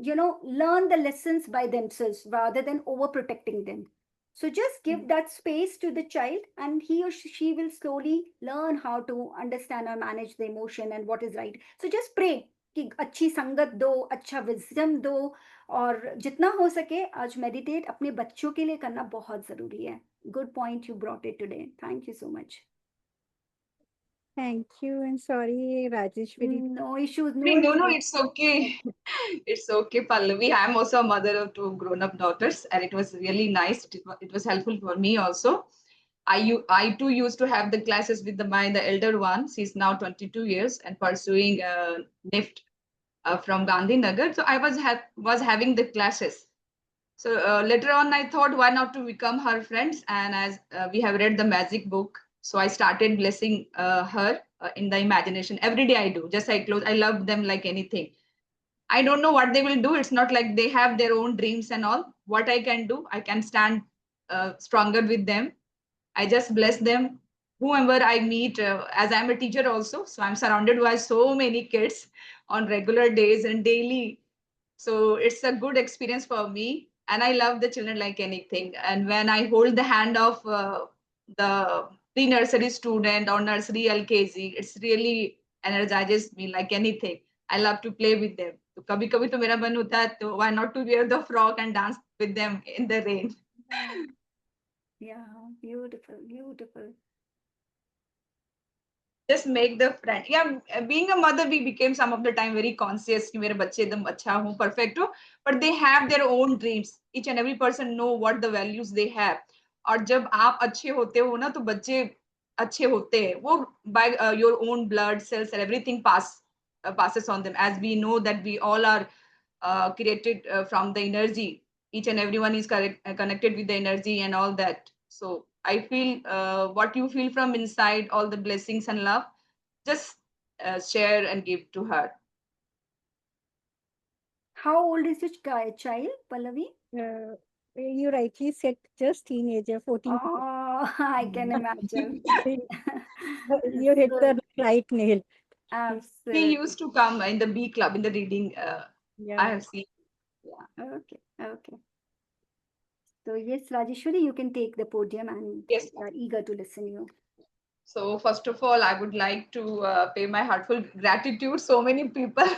learn the lessons by themselves rather than overprotecting them. So just give that space to the child, and he or she will slowly learn how to understand or manage the emotion and what is right. So just pray कि अच्छी संगत दो, अच्छा wisdom दो, और जितना हो सके आज मेडिटेट अपने बच्चों के लिए करना बहुत जरूरी है. Good point you brought it today. Thank you so much. Thank you, and sorry, Rajeshwari. No issues, no No, no, issues. it's okay. It's okay, Pallavi. I'm also a mother of two grown-up daughters, and it was really nice. It was helpful for me also. I too used to have the classes with the elder one. She's now 22 years and pursuing NIFT from Gandhinagar. So I was having the classes. So later on, I thought, why not to become her friends? And as we have read the magic book, so I started blessing her in the imagination. Every day I do. Just I close. I love them like anything. I don't know what they will do. It's not like they have their own dreams and all. What I can do, I can stand stronger with them. I just bless them. Whoever I meet, as I'm a teacher also, so I'm surrounded by so many kids on regular days and daily. So it's a good experience for me, and I love the children like anything. And when I hold the hand of the pre-nursery student or nursery LKG, it's really energizes me like anything. I love to play with them. तो कभी कभी तो मेरा मन होता है तो why not to wear the frock and dance with them in the rain. Yeah, beautiful, beautiful. Just make the friend. Yeah, being a mother, we became some of the time very conscious कि मेरे बच्चे एकदम अच्छा हो, perfect हो, but they have their own dreams. Each and every person know what the values they have. और जब आप अच्छे होते हो ना तो बच्चे अच्छे होते हैं. वो by your own blood cells and everything passes on them. As we know that we all are created from the energy. Each and everyone is connected with the energy and all that. So I feel what you feel from inside, all the blessings and love, just share and give to her. How old is your child, Pallavi? You rightly said just teenager, 14. Oh, I can imagine. You hit So, the right nail. He absolutely. used to come in the B club in the reading. I Yeah. have seen. Yeah. Okay, okay. So yes, Rajeshwari, you can take the podium and Yes. we are eager to listen you. So first of all, I would like to pay my heartfelt gratitude. So many people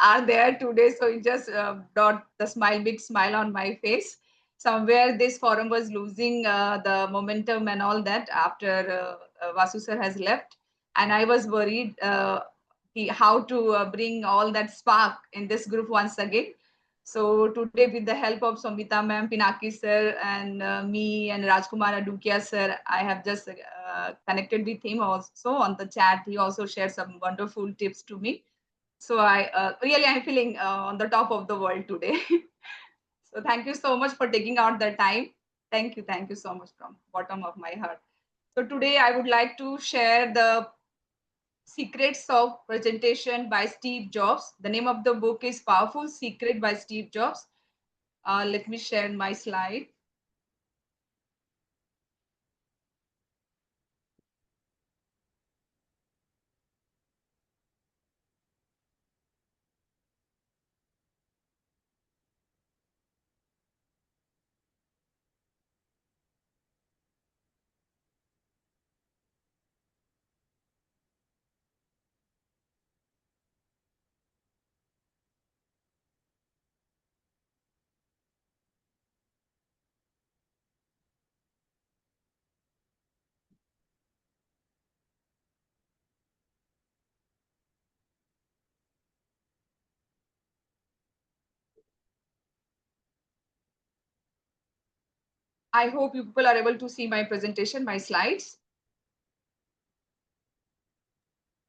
are there today, so it just brought the big smile on my face. Somewhere this forum was losing the momentum and all that after Vasu sir has left, and I was worried how to bring all that spark in this group once again. So today, with the help of Somita ma'am, Pinaki sir, and me and Rajkumar Adukia sir, I have just connected with him also on the chat. He also shared some wonderful tips to me. So I really I'm feeling on the top of the world today. So thank you so much for taking out the time. Thank you so much from bottom of my heart. So today I would like to share the Secrets of Presentation by Steve Jobs. The name of the book is Powerful Secret by Steve Jobs. Let me share my slide. I hope you people are able to see my presentation, my slides.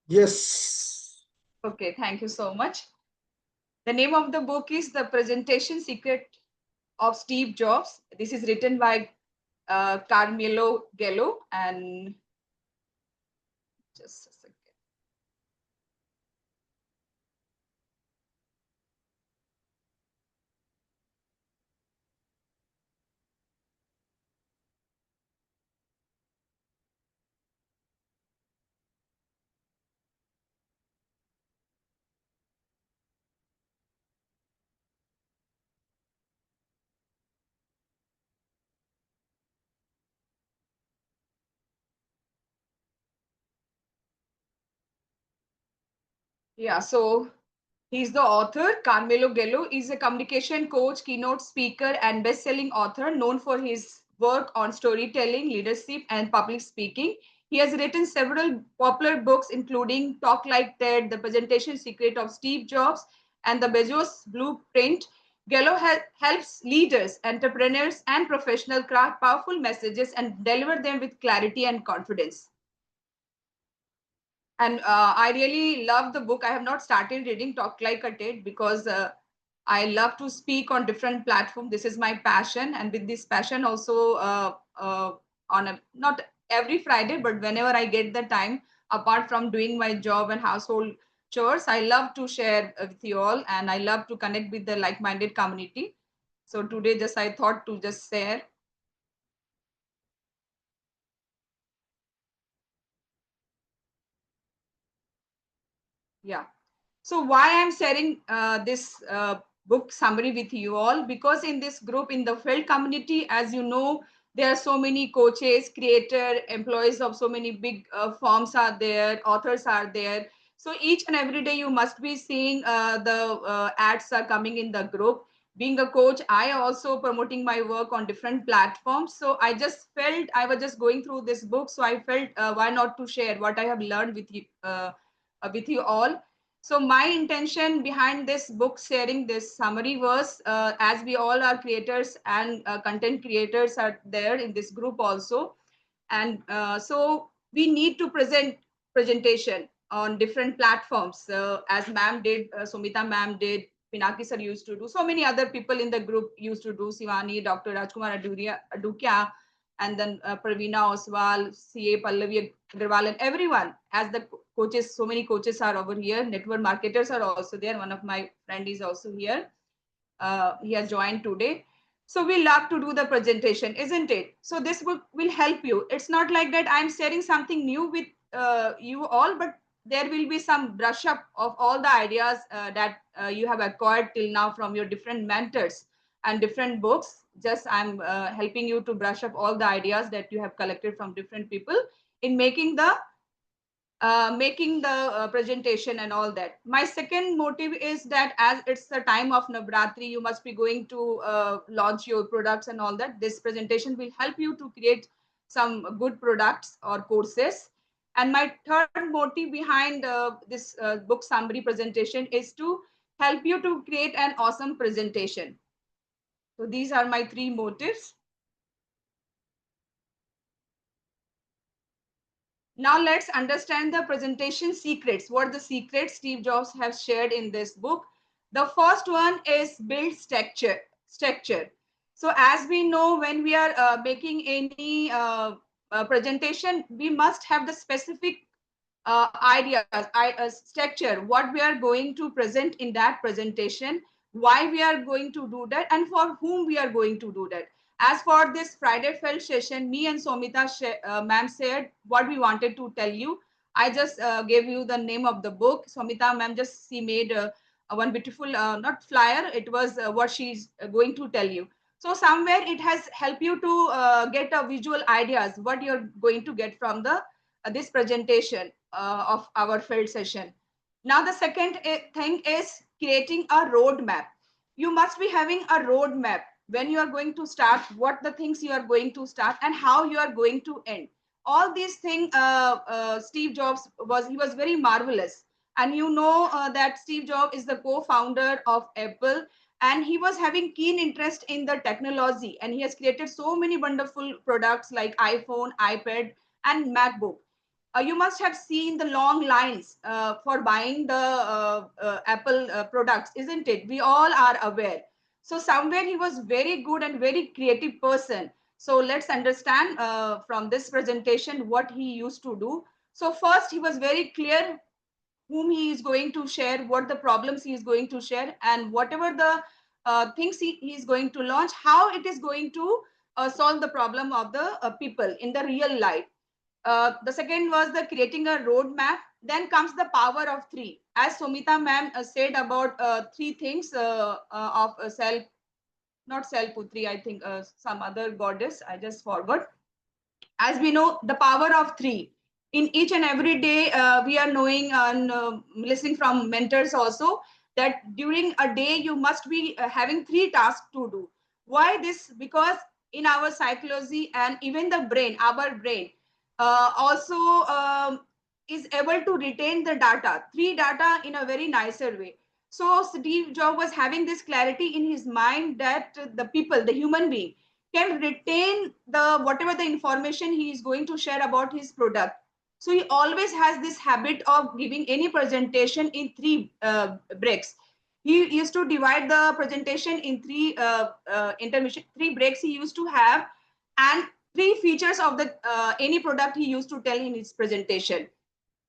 Yes. Okay, thank you so much. The name of the book is The Presentation Secret of Steve Jobs. This is written by Carmelo Gello and just a second. Yeah, so he's the author. Carmelo Gello is a communication coach, keynote speaker, and best-selling author known for his work on storytelling, leadership, and public speaking. He has written several popular books, including Talk Like TED, The Presentation Secret of Steve Jobs, and The Bezos Blueprint. Gallo helps leaders, entrepreneurs, and professionals craft powerful messages and deliver them with clarity and confidence. And I really love the book. I have not started reading Talk Like a TED because I love to speak on different platforms. This is my passion, and with this passion also on a not every Friday, but whenever I get the time, apart from doing my job and household chores, I love to share with you all, and I love to connect with the like-minded community. So today, just I thought to just share. Yeah. So why I'm sharing this book summary with you all, because in this group, in the FELD community, as you know, there are so many coaches, creator, employees of so many big firms are there, authors are there. So each and every day you must be seeing the ads are coming in the group. Being a coach, I also promoting my work on different platforms. So I just felt I was just going through this book. So I felt why not to share what I have learned with you all. So my intention behind this book sharing this summary was, as we all are creators and content creators are there in this group also, and so we need to presentation on different platforms, as ma'am did, Somita ma'am did, Pinaki sir used to do, so many other people in the group used to do, Sivani, Dr. Rajkumar Adukia, and then Pravina Oswal, CA Pallavi Agarwal, and everyone, as the coaches, so many coaches are over here, network marketers are also there. One of my friend is also here. He has joined today. So we love to do the presentation, isn't it? So this book will help you. It's not like that I'm sharing something new with you all, but there will be some brush up of all the ideas that you have acquired till now from your different mentors and different books. Just I'm helping you to brush up all the ideas that you have collected from different people in making the presentation and all that. My second motive is that as it's the time of Navratri, you must be going to launch your products and all that. This presentation will help you to create some good products or courses. And my third motive behind this book summary presentation is to help you to create an awesome presentation. So these are my three motives. Now let's understand the presentation secrets. What the secrets Steve Jobs has shared in this book. The first one is build structure. Structure. So as we know, when we are making any presentation, we must have the specific ideas, structure, what we are going to present in that presentation, why we are going to do that, and for whom we are going to do that. As for this Friday Feld session, me and Somita ma'am said what we wanted to tell you. I just gave you the name of the book. Somita ma'am just she made one beautiful not flyer. It was what she's going to tell you. So somewhere it has helped you to get a visual ideas what you're going to get from the this presentation of our field session. Now, the second thing is creating a roadmap. You must be having a roadmap when you are going to start, what the things you are going to start and how you are going to end. All these things, Steve Jobs he was very marvelous. And you know that Steve Jobs is the co-founder of Apple, and he was having keen interest in the technology, and he has created so many wonderful products like iPhone, iPad, and MacBook. You must have seen the long lines for buying the Apple products, isn't it? We all are aware. So somewhere he was very good and very creative person. So let's understand from this presentation what he used to do. So first he was very clear whom he is going to share, what the problems he is going to share, and whatever the things he is going to launch, how it is going to solve the problem of the people in the real life. The second was the creating a roadmap. Then comes the power of three. As Somita ma'am said about three things of self, not self Putri, I think some other goddess, I just forgot. As we know, the power of three. In each and every day, we are knowing and listening from mentors also that during a day, you must be having three tasks to do. Why this? Because in our psychology and even the brain, our brain, also is able to retain the data, three data in a very nicer way. So Steve Jobs was having this clarity in his mind that the people, the human being, can retain the whatever the information he is going to share about his product. So he always has this habit of giving any presentation in three breaks. He used to divide the presentation in three intermission, three breaks he used to have, and three features of the any product he used to tell in his presentation.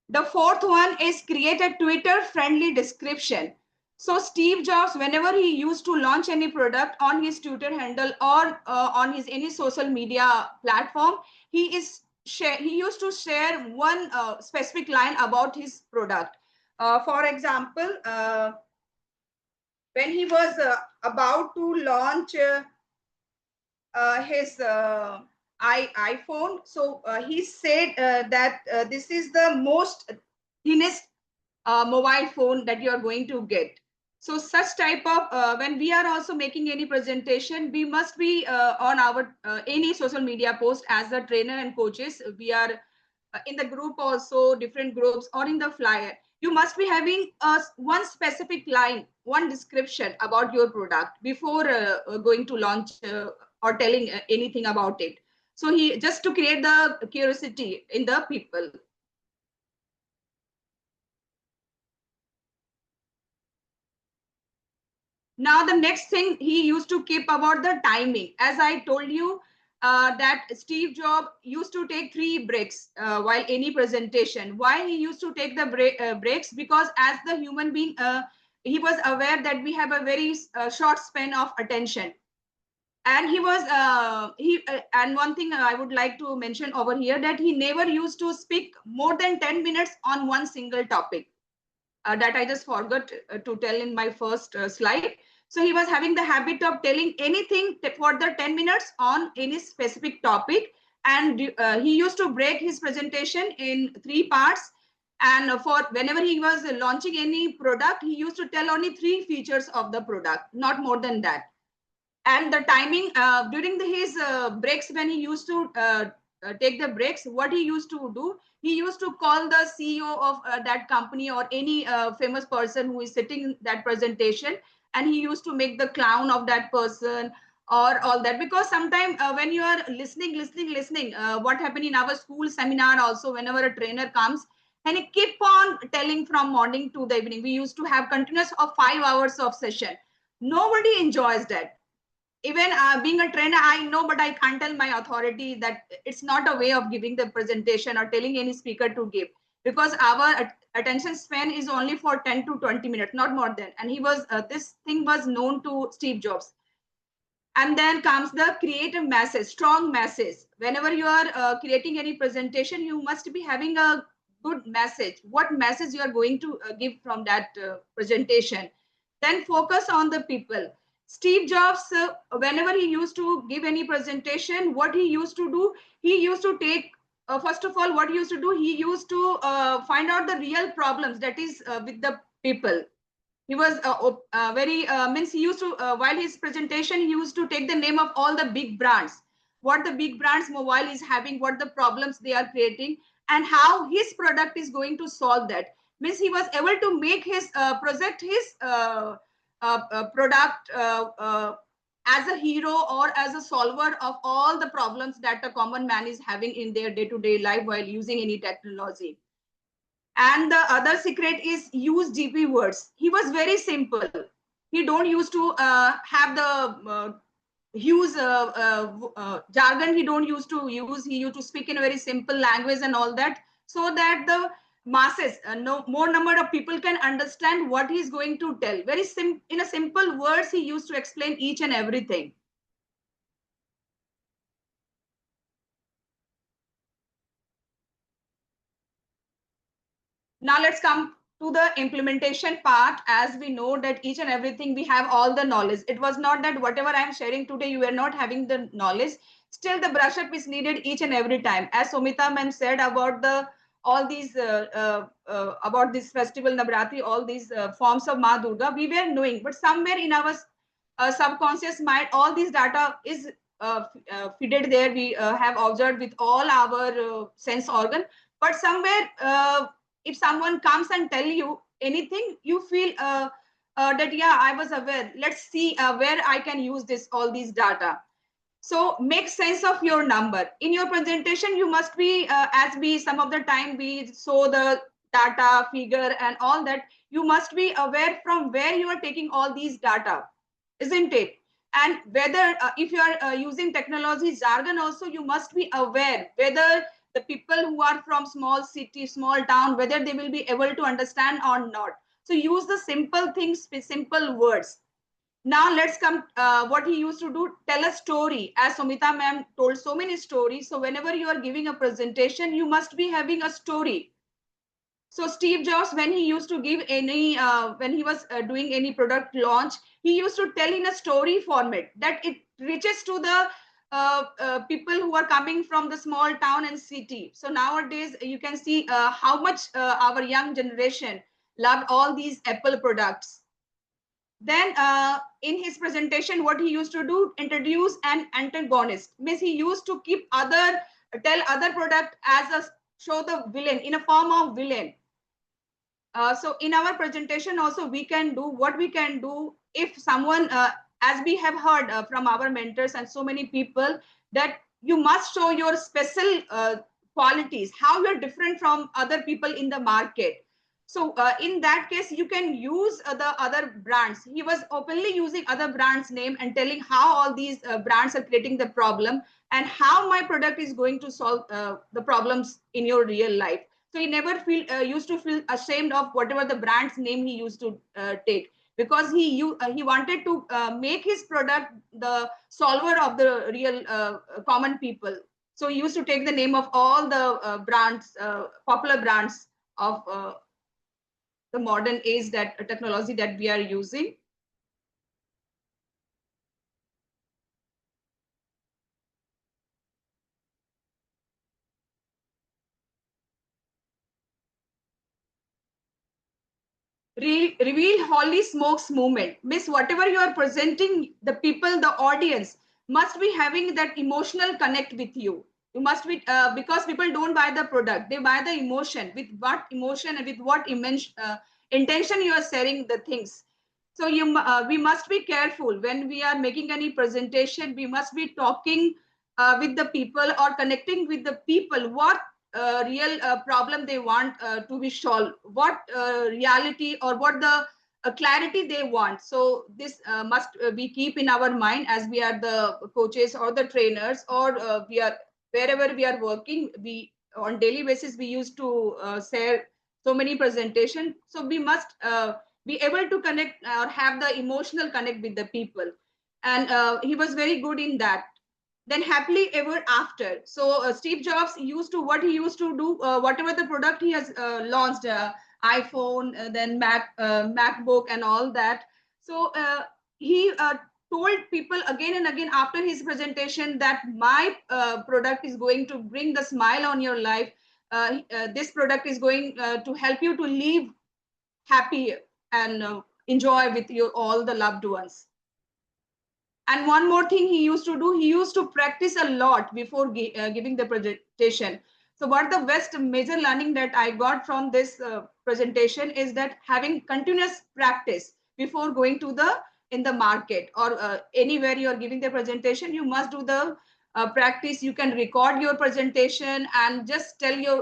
The fourth one is create a Twitter friendly description. So Steve Jobs, whenever he used to launch any product on his Twitter handle or on his any social media platform, he used to share one specific line about his product. For example, when he was about to launch his iPhone. So he said that this is the most thinnest mobile phone that you are going to get. So such type of when we are also making any presentation, we must be on our any social media post as a trainer and coaches. We are in the group also, different groups, or in the flyer. You must be having one specific line, one description about your product before going to launch or telling anything about it. So he just to create the curiosity in the people. Now, the next thing he used to keep about the timing. As I told you, that Steve Jobs used to take three breaks while any presentation. Why he used to take the breaks? Because as the human being, he was aware that we have a very short span of attention. And he was, and one thing I would like to mention over here, that he never used to speak more than 10 minutes on one single topic. That I just forgot to tell in my first slide. So he was having the habit of telling anything for the 10 minutes on any specific topic. And he used to break his presentation in three parts. And for whenever he was launching any product, he used to tell only three features of the product, not more than that. And the timing during his breaks, when he used to take the breaks, what he used to do, he used to call the CEO of that company or any famous person who is sitting in that presentation, and he used to make the clown of that person or all that. Because sometimes when you are listening, what happened in our school seminar also, whenever a trainer comes and he keep on telling from morning to the evening, we used to have continuous of 5 hours of session. Nobody enjoys that. Even being a trainer, I know, but I can't tell my authority that it's not a way of giving the presentation or telling any speaker to give, because our attention span is only for 10 to 20 minutes, not more than. And he was this thing was known to Steve Jobs. And then comes the creative message, strong message. Whenever you are creating any presentation, you must be having a good message. What message you are going to give from that presentation? Then focus on the people. Steve Jobs, whenever he used to give any presentation, what he used to do, he used to take, first of all, what he used to do, he used to find out the real problems that is with the people. He was very means he used to while his presentation, he used to take the name of all the big brands, what the big brands mobile is having, what the problems they are creating, and how his product is going to solve that. Means he was able to make his project, his product as a hero or as a solver of all the problems that a common man is having in their day-to-day life while using any technology. And the other secret is use GP words. He was very simple. He don't used to have the huge jargon. He don't used to use. He used to speak in a very simple language and all that, so that the masses, no more number of people can understand what he's going to tell. Very in a simple words, he used to explain each and everything. Now let's come to the implementation part. As we know that each and everything, we have all the knowledge. It was not that whatever I'm sharing today, you are not having the knowledge. Still the brush up is needed each and every time. As Somita ma'am said about the all these about this festival Navratri, all these forms of Ma Durga, we were knowing, but somewhere in our subconscious mind, all these data is fitted there. We have observed with all our sense organ. But somewhere, if someone comes and tell you anything, you feel that yeah, I was aware. Let's see where I can use this all these data. So make sense of your number in your presentation. You must be as we some of the time we show the data figure and all that. You must be aware from where you are taking all these data, isn't it? And whether if you are using technology jargon also, you must be aware whether the people who are from small city, small town, whether they will be able to understand or not. So use the simple things with simple words. Now let's come what he used to do, tell a story. As Somita ma'am told so many stories. So whenever you are giving a presentation, you must be having a story. So Steve Jobs, when he used to give any, when he was doing any product launch, he used to tell in a story format that it reaches to the people who are coming from the small town and city. So nowadays you can see how much our young generation loved all these Apple products. Then in his presentation, what he used to do, introduce an antagonist. Means he used to keep other, tell other product as a, show the villain in a form of villain. So in our presentation also, we can do what we can do if someone, as we have heard from our mentors and so many people, that you must show your special qualities, how you're different from other people in the market. So in that case, you can use the other brands. He was openly using other brands' name and telling how all these brands are creating the problem and how my product is going to solve the problems in your real life. So he never used to feel ashamed of whatever the brand's name he used to take, because he wanted to make his product the solver of the real common people. So he used to take the name of all the brands, popular brands of the modern age, that technology that we are using. Reveal holy smokes movement. Miss, whatever you are presenting, the people, the audience must be having that emotional connect with you. You must be, because people don't buy the product, they buy the emotion. With what emotion and with what intention you are sharing the things. So we must be careful when we are making any presentation. We must be talking with the people or connecting with the people. What real problem they want to be solved, what reality or what the clarity they want. So this must we keep in our mind as we are the coaches or the trainers, or we are wherever we are working. We on daily basis we used to share so many presentations. So we must be able to connect or have the emotional connect with the people, and he was very good in that. Then happily ever after. So Steve Jobs used to, what he used to do, whatever the product he has launched, iPhone, then MacBook and all that. So he told people again and again after his presentation that my product is going to bring the smile on your life. This product is going to help you to live happy and enjoy with your all the loved ones. And one more thing he used to do, he used to practice a lot before giving the presentation. So what the best major learning that I got from this presentation is that having continuous practice before going to the in the market or anywhere you are giving the presentation, you must do the practice. You can record your presentation and just tell your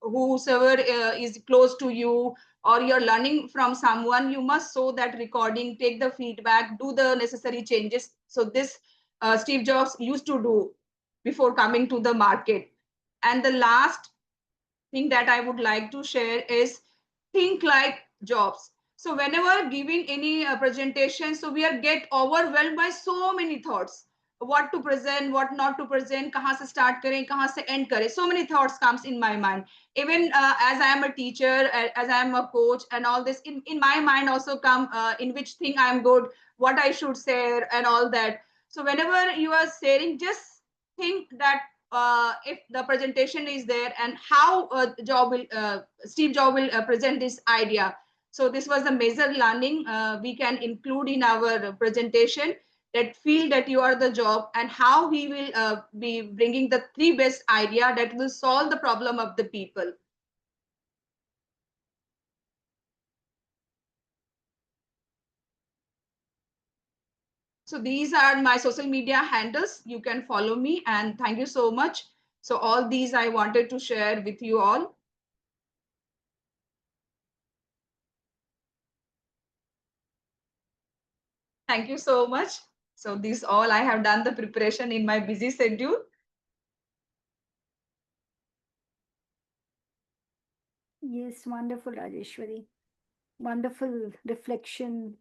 whosoever is close to you, or you're learning from someone, you must show that recording, take the feedback, do the necessary changes. So this Steve Jobs used to do before coming to the market. And the last thing that I would like to share is think like Jobs. So whenever giving any presentation, so we are get overwhelmed by so many thoughts. What to present, what not to present, kahan se start kare, kahan se end kare. So many thoughts comes in my mind. Even as I am a teacher, as I am a coach, and all this in my mind also come in which thing I am good, what I should share, and all that. So whenever you are sharing, just think that if the presentation is there and how Steve Jobs will present this idea. So this was the major learning we can include in our presentation. that feel that you are the job, and how he will be bringing the three best idea that will solve the problem of the people. So these are my social media handles. You can follow me, and thank you so much. So all these I wanted to share with you all. Thank you so much. So this all I have done the preparation in my busy schedule. Yes, wonderful, Rajeshwari. Wonderful reflection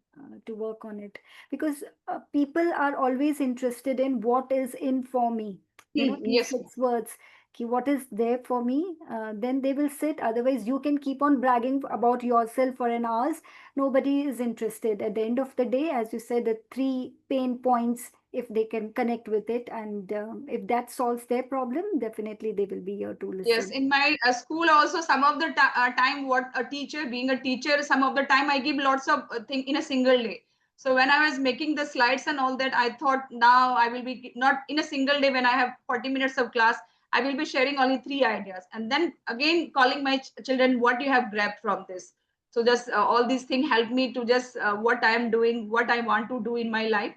to work on it, because people are always interested in what is in for me, these Yes. 6 words, ki what is there for me, then they will sit. Otherwise you can keep on bragging about yourself for an hours. Nobody is interested. At the end of the day, as you said, the 3 pain points, if they can connect with it, and if that solves their problem, definitely they will be here to Yes, listen. in my school also, some of the time, what a teacher, being a teacher, some of the time I give lots of thing in a single day. So when I was making the slides and all that, I thought now I will be not in a single day when I have 40 minutes of class, I will be sharing only 3 ideas. And then again, calling my children, what you have grabbed from this. So just all these things help me to just what I am doing, what I want to do in my life.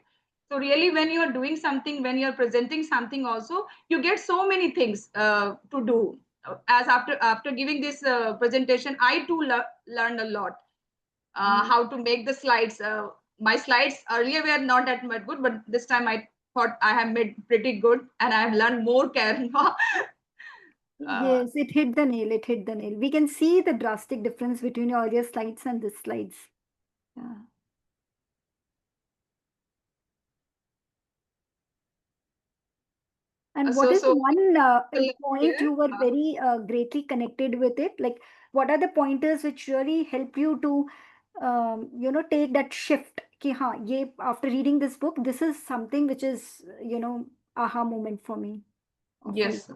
So really, when you are doing something, when you are presenting something also, you get so many things to do. As after giving this presentation, I too learned a lot how to make the slides. My slides earlier were not that much good, but this time I thought I have made pretty good, and I have learned more Canva. Yes, it hit the nail. It hit the nail. We can see the drastic difference between your earlier slides and this slides. Yeah. And what so is so one point here, you were very greatly connected with it? Like, what are the pointers which really help you to, take that shift? Ki, haan, ye, after reading this book, this is something which is, aha moment for me. Of life. yes.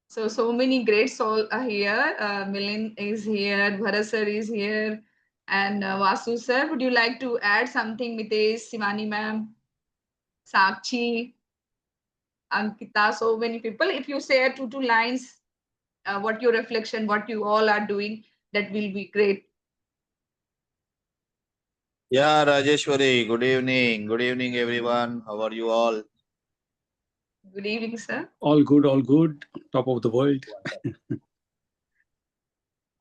So many great souls are here. Milin is here, Bharat sir is here, and Vasu sir. Would you like to add something, Mitesh, Simani ma'am, Sakshi, Ankita? So many people. If you say two lines, what your reflection, what you all are doing, that will be great. Yeah, Rajeshwari, good evening. Good evening, everyone. How are you all? Good evening, sir. All good, all good. Top of the world.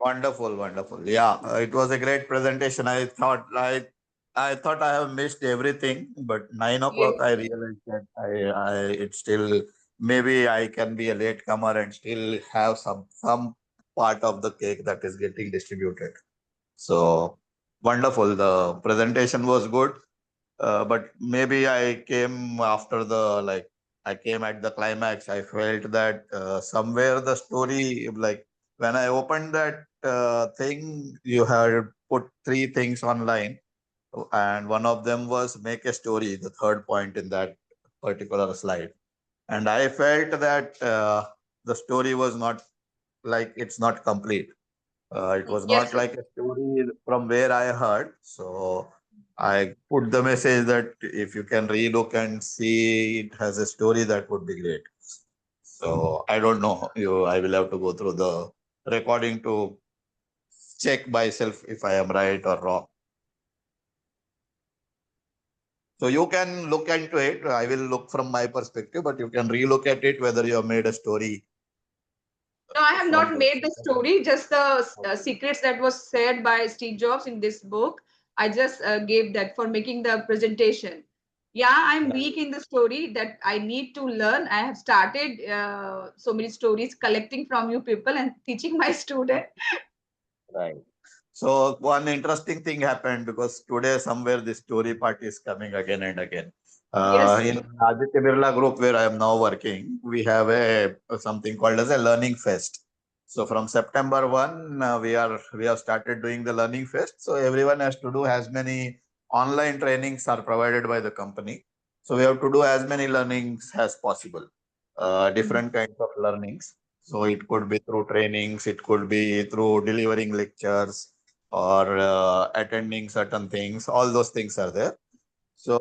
Wonderful, wonderful. Yeah, it was a great presentation. I thought I have missed everything, but 9 o'clock Yes. I realized that it's still maybe I can be a late comer and still have some part of the cake that is getting distributed. So wonderful. The presentation was good. But maybe I came after the like I came at the climax. I felt that somewhere the story, like when I opened that thing, you had put 3 things online, and one of them was make a story, the third point in that particular slide. And I felt that the story was not like it's not complete. It was Yes, not sir. like a story from where I heard. So I put the message that if you can relook and see it has a story, that would be great. So I don't know. I will have to go through the recording to check myself if I am right or wrong. So you can look into it. I will look from my perspective, but you can relook at it whether you have made a story No, I have from not the. made the story, just the secrets that was said by Steve Jobs in this book. I just gave that for making the presentation. Yeah, I'm Right. weak in the story that I need to learn. I have started so many stories collecting from you people and teaching my student. Right. So one interesting thing happened because today somewhere this story part is coming again and again. Yes, In Aditya Birla Group where I am now working, we have a something called as a learning fest. So from September 1, we have started doing the learning fest. So everyone has to do as many online trainings are provided by the company. So we have to do as many learnings as possible, different kinds of learnings. So it could be through trainings, it could be through delivering lectures or attending certain things. All those things are there. So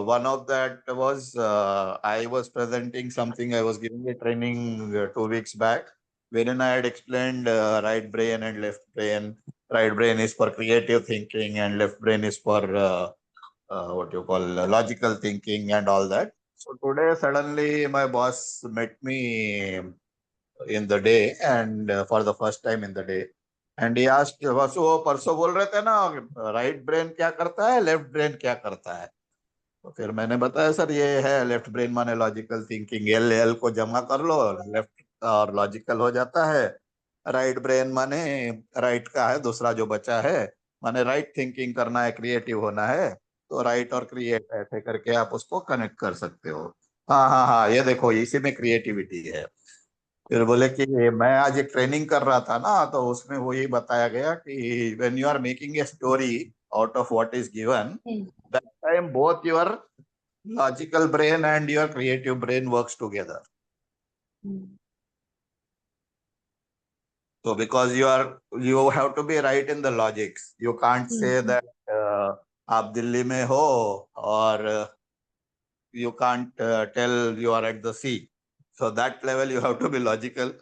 one of that was I was presenting something. I was giving a training 2 weeks back, wherein I had explained right brain and left brain. Right brain is for creative thinking, and left brain is for what you call logical thinking and all that. So today suddenly my boss met me in the day, and for the first time in the day, and he asked, "Vasu वो परसों बोल रहे थे ना, right brain क्या करता है, left brain क्या करता है?" तो फिर मैंने बताया, सर ये है लेफ्ट ब्रेन माने लॉजिकल थिंकिंग, एल एल को जमा कर लो, लेफ्ट और लॉजिकल हो जाता है। राइट ब्रेन माने राइट का है, दूसरा जो बचा है माने राइट थिंकिंग करना है, क्रिएटिव होना है, तो राइट और क्रिएट ऐसे करके आप उसको कनेक्ट कर सकते हो। हाँ हाँ हाँ, ये देखो इसी में क्रिएटिविटी है। फिर बोले कि मैं आज एक ट्रेनिंग कर रहा था ना, तो उसमें वो ये बताया गया कि when you are making a story out of what is given, that time both your logical brain and your creative brain works together. So because you have to be right in the logics, you can't say that आप दिल्ली में हो और you can't tell you are at the sea. So that level you have to be logical,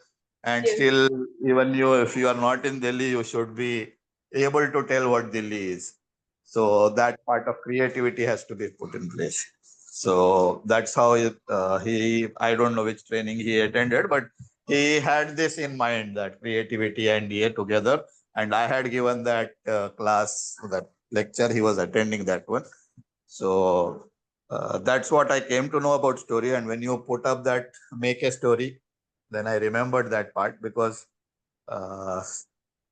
and Yes. still even if you are not in Delhi, you should be able to tell what Delhi is. So that part of creativity has to be put in place. So that's how I don't know which training he attended, but he had this in mind, that creativity and DA together. And I had given that class, that lecture, he was attending that one. So that's what I came to know about story. And when you put up that make a story, then I remembered that part, because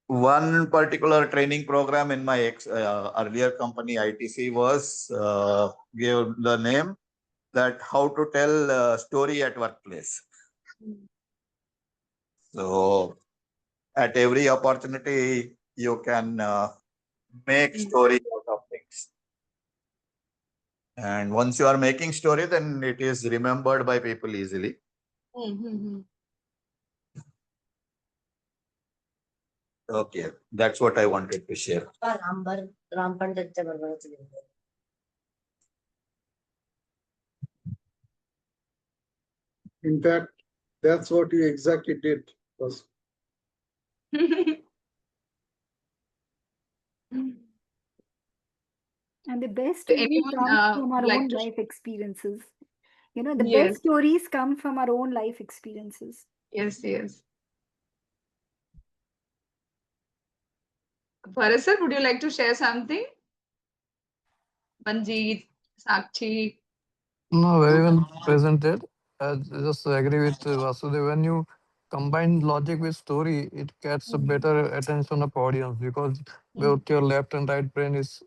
one particular training program in my earlier company ITC was gave the name that how to tell a story at workplace. So at every opportunity you can make story out of things, and once you are making story, then it is remembered by people easily. Okay, that's what I wanted to share. In fact, that's what you exactly did. Was And the best So stories anyone come from our would like own to? life experiences. You know, the Yes, best stories come from our own life experiences. yes, yes. Bharat sir, would you like to share something? Manjeet, Sakshi. No, very well presented. I just agree with Vasudev. When you combine logic with story, it gets a better attention of audience, because both your left and right brain is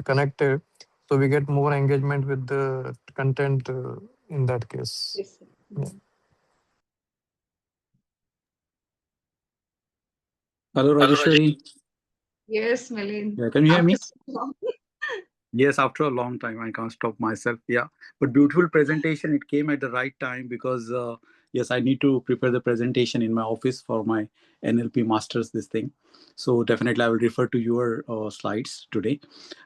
connected. So we get more engagement with the content in that case. Yes. Yeah. Hello, Rajeshwari. Yes, Milind. Yeah, can you hear After me? so long. Yes, after a long time, I can't stop myself. Yeah, but beautiful presentation. It came at the right time because yes, I need to prepare the presentation in my office for my NLP masters. This thing, so definitely I will refer to your slides today.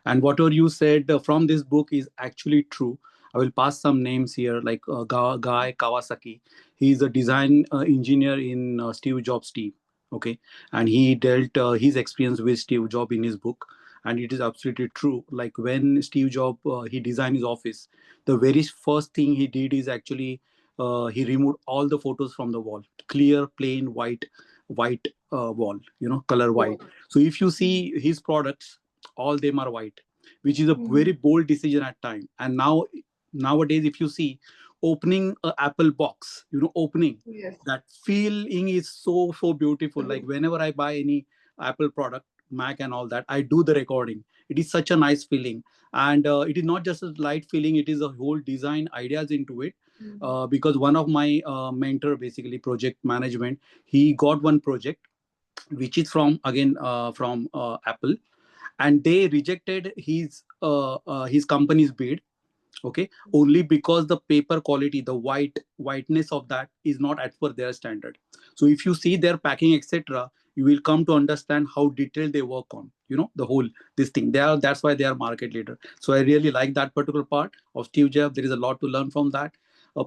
And whatever you said from this book is actually true. I will pass some names here, like Guy Kawasaki. He is a design engineer in Steve Jobs' team. Okay, and he dealt his experience with Steve Jobs in his book, and it is absolutely true. Like when Steve Jobs he designed his office, the very first thing he did is actually he removed all the photos from the wall, clear plain white wall, color white. So if you see his products, all them are white, which is a very bold decision at time. And nowadays if you see opening a Apple box, opening, Yes. that feeling is so beautiful. Like whenever I buy any Apple product, Mac and all that, I do the recording. It is such a nice feeling, and it is not just a light feeling, it is a whole design ideas into it. Because one of my mentor, basically project management, he got one project which is from again from Apple, and they rejected his company's bid. Okay, only because the paper quality, the whiteness of that is not as per their standard. So if you see their packing, etc., you will come to understand how detailed they work on, the whole this thing. That's why they are market leader. So I really like that particular part of Steve Jobs. There is a lot to learn from that.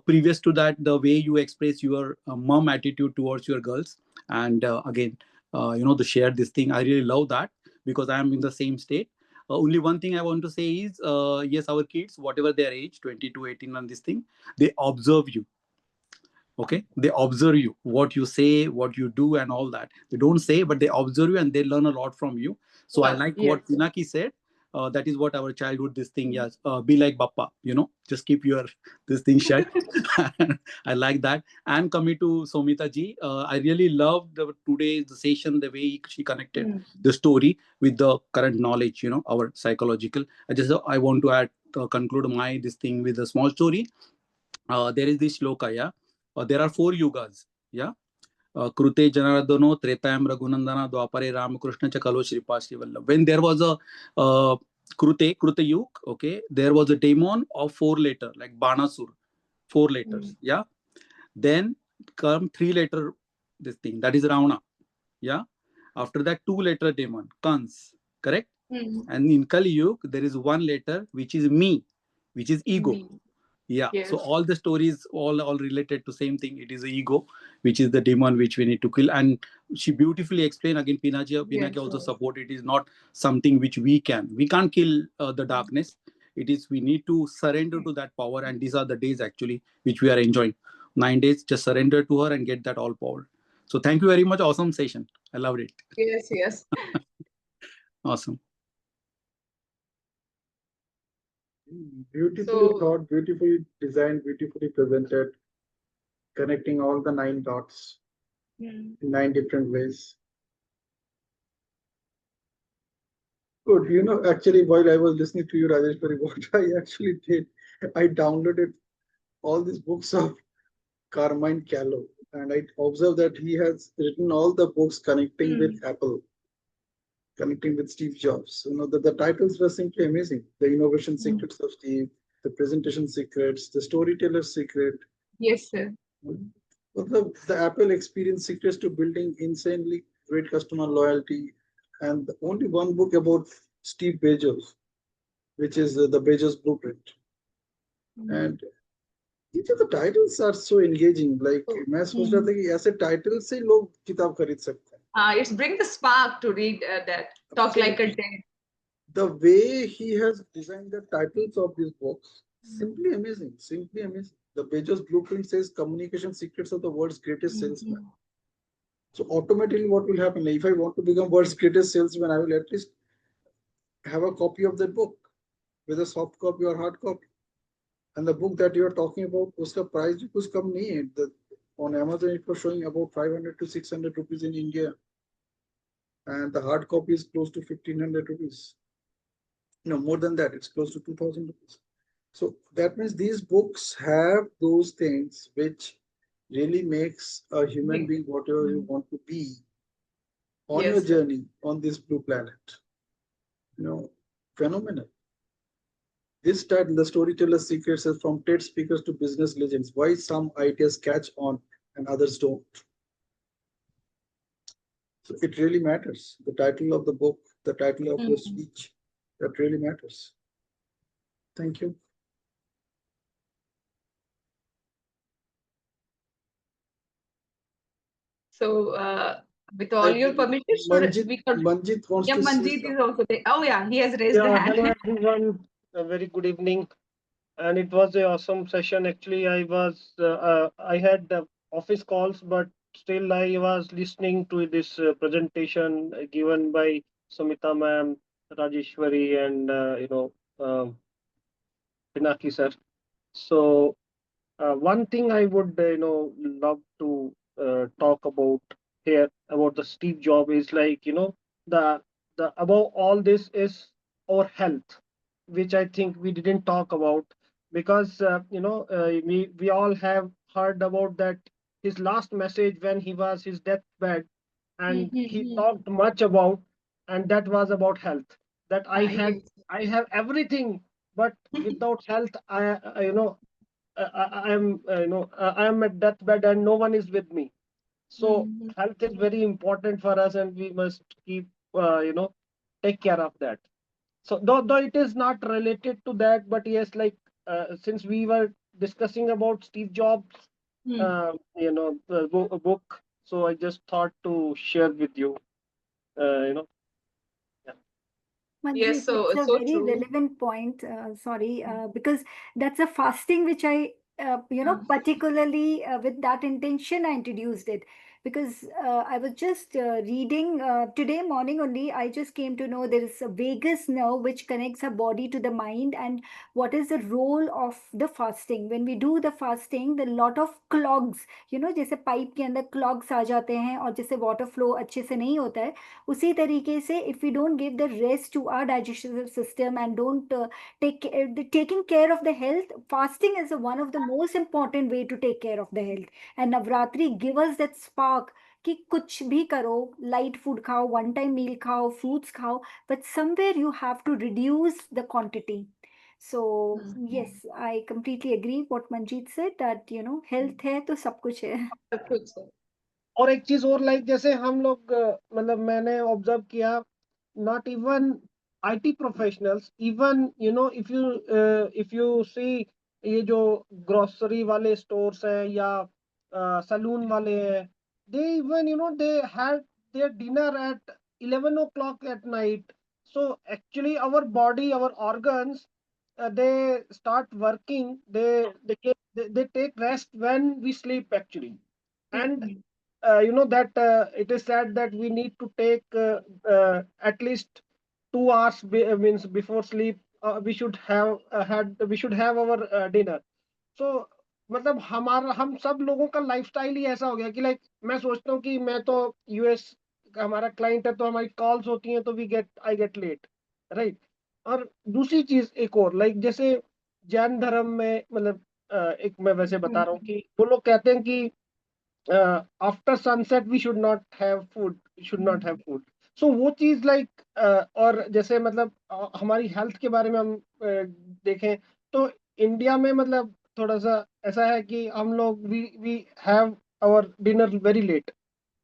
Previous to that, the way you express your mom attitude towards your girls, and again, to share this thing, I really love that, because I am in the same state. Only one thing I want to say is, yes, our kids, whatever their age, 20 to 18 on this thing, they observe you. Okay, they observe you, what you say, what you do, and all that. They don't say, but they observe you, and they learn a lot from you. So I like what Yes. Pinaki said. That is what our childhood this thing. Yes, be like Bappa, just keep your this thing shut. I like that. And coming to Somita ji, I really loved today's the session, the way she connected the story with the current knowledge, our psychological. I want to add, conclude my this thing with a small story. There is this shloka, yeah. There are four yugas, yeah. Krute Janardano, Tretayam Raghunandana, Dwapare Ramakrishna Chakalo Shripasti Vallabh. When there was a Krute Yug, okay, there was a demon of 4 letter, like Banasur, 4 letters, yeah. Then come 3 letter, this thing, that is Ravana, yeah. After that, 2 letter demon, Kans, correct? And in Kali Yug, there is 1 letter, which is me, which is ego. Yeah. So Yes. all the stories all related to same thing. It is the ego, which is the demon which we need to kill. And she beautifully explained again. Pinaki also support. It is not something which we can't kill the darkness. It is, we need to surrender to that power. And these are the days actually which we are enjoying. 9 days, just surrender to her and get that all power. So thank you very much. Awesome session. I loved it. Yes. Awesome. Beautifully So thought, beautifully designed, beautifully presented, connecting all the 9 dots in 9 different ways. Good. Actually, while I was listening to you, Rajeshwari, what I actually did, I downloaded all these books of Carmine Callow, and I observed that he has written all the books connecting with Apple, connecting with Steve Jobs. The titles were simply amazing. The innovation secrets of Steve, the presentation secrets, the storyteller secret. yes, sir. The Apple experience secrets to building insanely great customer loyalty, and only one book about Steve Bezos, which is the Bezos Blueprint. And each of the titles are so engaging. Like मैं सोच रहा था कि ऐसे title से लोग किताब खरीद सकते हैं. It's bring the spark to read that. Talk like a dad. The way he has designed the titles of these books, simply amazing. Simply amazing. The Bezos Blueprint says communication secrets of the world's greatest salesman. So automatically, what will happen? If I want to become world's greatest salesman, I will at least have a copy of that book, whether soft copy or hard copy. And the book that you are talking about, uska price bhi kuch kam nahi hai. On Amazon, it was showing about 500 to 600 rupees in India, and the hard copy is close to 1500 rupees. No, more than that, it's close to 2000 rupees. So that means these books have those things which really makes a human being whatever you want to be on your Yes, sir. journey on this blue planet. Phenomenal. This title, The Storyteller's Secrets, is from TED speakers to business legends. Why some ideas catch on and others don't. So it really matters. The title of the book, the title of your speech, that really matters. Thank you. So with all your permission, we could. Manjit wants Yeah, to say Manjeet is also there. Oh yeah, he has raised the Yeah, hand. hello everyone. A very good evening, and it was an awesome session. Actually, I had office calls, but still I was listening to this presentation given by Somita ma'am, Rajeshwari, and Pinaki sir. So one thing I would love to talk about here about the Steve Job is like the above all this is our health, which I think we didn't talk about because we all have heard about that his last message when he was his deathbed, and he talked much about, and that was about health, that Yes. I have everything, but without health I am I am at deathbed and no one is with me. So health is very important for us, and we must keep, take care of that. So though it is not related to that, but yes, like since we were discussing about Steve Jobs, a book, so I just thought to share with you. Yeah. Yes, Manjeet, so it's a so very true. relevant point. Sorry, because that's a fasting which Yeah. particularly with that intention, I introduced it. Because I was just reading today morning only, I just came to know there is a vagus nerve which connects our body to the mind, and what is the role of the fasting. When we do the fasting, the lot of clogs, जैसे pipe के अंदर clogs आ जाते हैं और जैसे water flow अच्छे से नहीं होता है, उसी तरीके से if we don't give the rest to our digestive system and don't taking care of the health, fasting is one of the most important way to take care of the health. And navratri give us that spark कि कुछ भी करो, light food खाओ, one time मील खाओ, fruits खाओ, but somewhere you have to reduce the quantity. So yes, I completely agree what Manjeet said, that health है तो सब कुछ है. सब कुछ है। और एक चीज और, लाइक जैसे हम लोग मतलब मैंने ऑब्जर्व किया, not even IT professionals, even if you see ये जो ग्रोसरी वाले स्टोर्स हैं या सलून वाले हैं, they even they had their dinner at 11 o'clock at night. So actually our body, our organs, they start working, they take rest when we sleep actually. And that it is said that we need to take at least 2 hours means before sleep, we should have our dinner. So मतलब हमारा, हम सब लोगों का lifestyle ही ऐसा हो गया कि लाइक मैं सोचता हूँ कि मैं तो यूएस का हमारा क्लाइंट है, तो हमारी कॉल्स होती हैं तो आई गेट लेट, राइट। और दूसरी चीज एक और, लाइक जैसे जैन धर्म में, मतलब एक मैं वैसे बता रहा हूँ कि वो लोग कहते हैं कि after sunset we should not have food. So वो चीज लाइक, और जैसे मतलब हमारी हेल्थ के बारे में हम देखें तो इंडिया में मतलब थोड़ा सा ऐसा है कि हम लोग we have our dinner very late,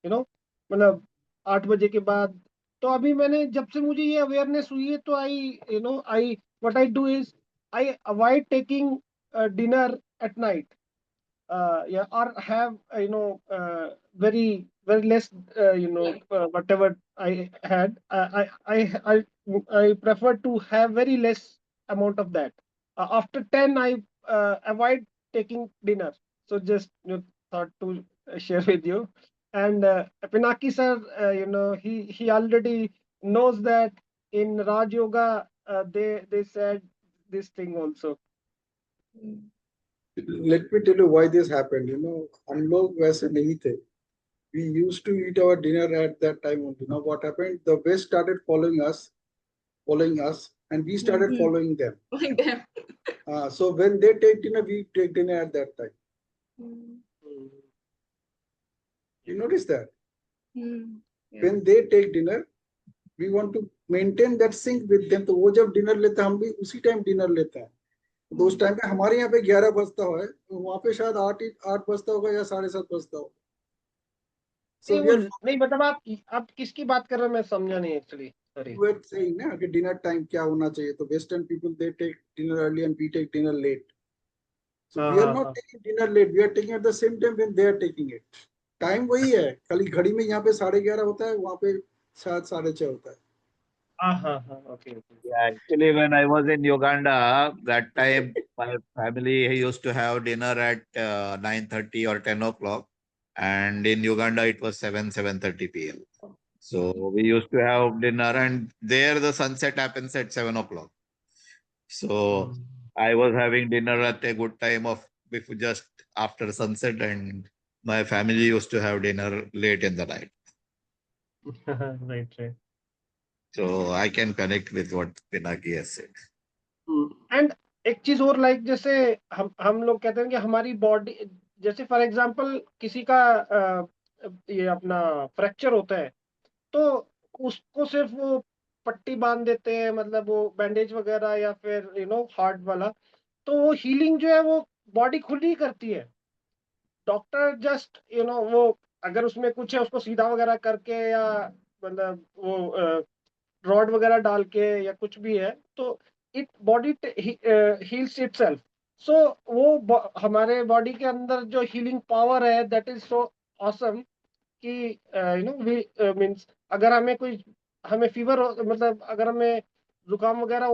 मतलब 8 बजे के बाद। तो अभी मैंने, जब से मुझे ये अवेयरनेस हुई है, तो I what I do is I avoid taking dinner at night, yeah, or have very less, whatever I had, I prefer to have very less amount of that. After 10 I avoid taking dinner. So just thought to share with you. And Pinaki sir, he already knows that in Raj Yoga, they said this thing also. Let me tell you why this happened. हम लोग वैसे नहीं थे. We used to eat our dinner at that time only. Now what happened? The West started following us, and we started following them. Like them. So when they take dinner, we take dinner at that time. You notice that? Yeah. When they take dinner, we want to maintain that sync with them. तो वो जब dinner लेते हैं, हम भी उसी time dinner लेते हैं. तो उस टाइम पे हमारे यहाँ पे 11 बजता है, तो वहाँ पे शायद 8 बजता होगा या 7:30 बजता होगा. So we are नहीं, मतलब आप किसकी बात कर रहे हैं, मैं समझा नहीं एक्चुअली, सॉरी। saying ना कि dinner time क्या होना चाहिए. तो Western people they take dinner early and we take dinner late. So we are not taking dinner late. We are taking at the same time when they are taking it. Time वही है, खाली घड़ी में यहाँ पे 11:30 होता है, वहाँ पे शायद 6:30 होता है. Okay. Yeah, actually, when I was in Uganda, that time my family used to have dinner at 9:30 or 10 o'clock, and in Uganda it was 7:30 p.m. So we used to have dinner, and there the sunset happens at 7 o'clock. So I was having dinner at a good time of before just after sunset, and my family used to have dinner late in the night. Right. So I can connect with what Pinaki has said. And एक चीज और, like जैसे हम लोग कहते हैं कि हमारी बॉडी, जैसे फॉर एग्जांपल किसी का ये अपना फ्रैक्चर होता है, तो उसको सिर्फ वो पट्टी बांध देते हैं, मतलब वो बैंडेज वगैरह, या फिर हार्ड वाला, तो वो हीलिंग जो है वो बॉडी खुद ही करती है। डॉक्टर जस्ट वो अगर उसमें कुछ है उसको सीधा वगैरह करके, या मतलब वो रॉड वगैरह डाल के या कुछ भी है, तो इट बॉडी हील्स इटसेल्फ। सो वो हमारे बॉडी के अंदर जो हीलिंग पावर है, दैट इज सो ऑसम कि वी मीन्स अगर हमें फीवर मतलब अगर हमें जुकाम वगैरह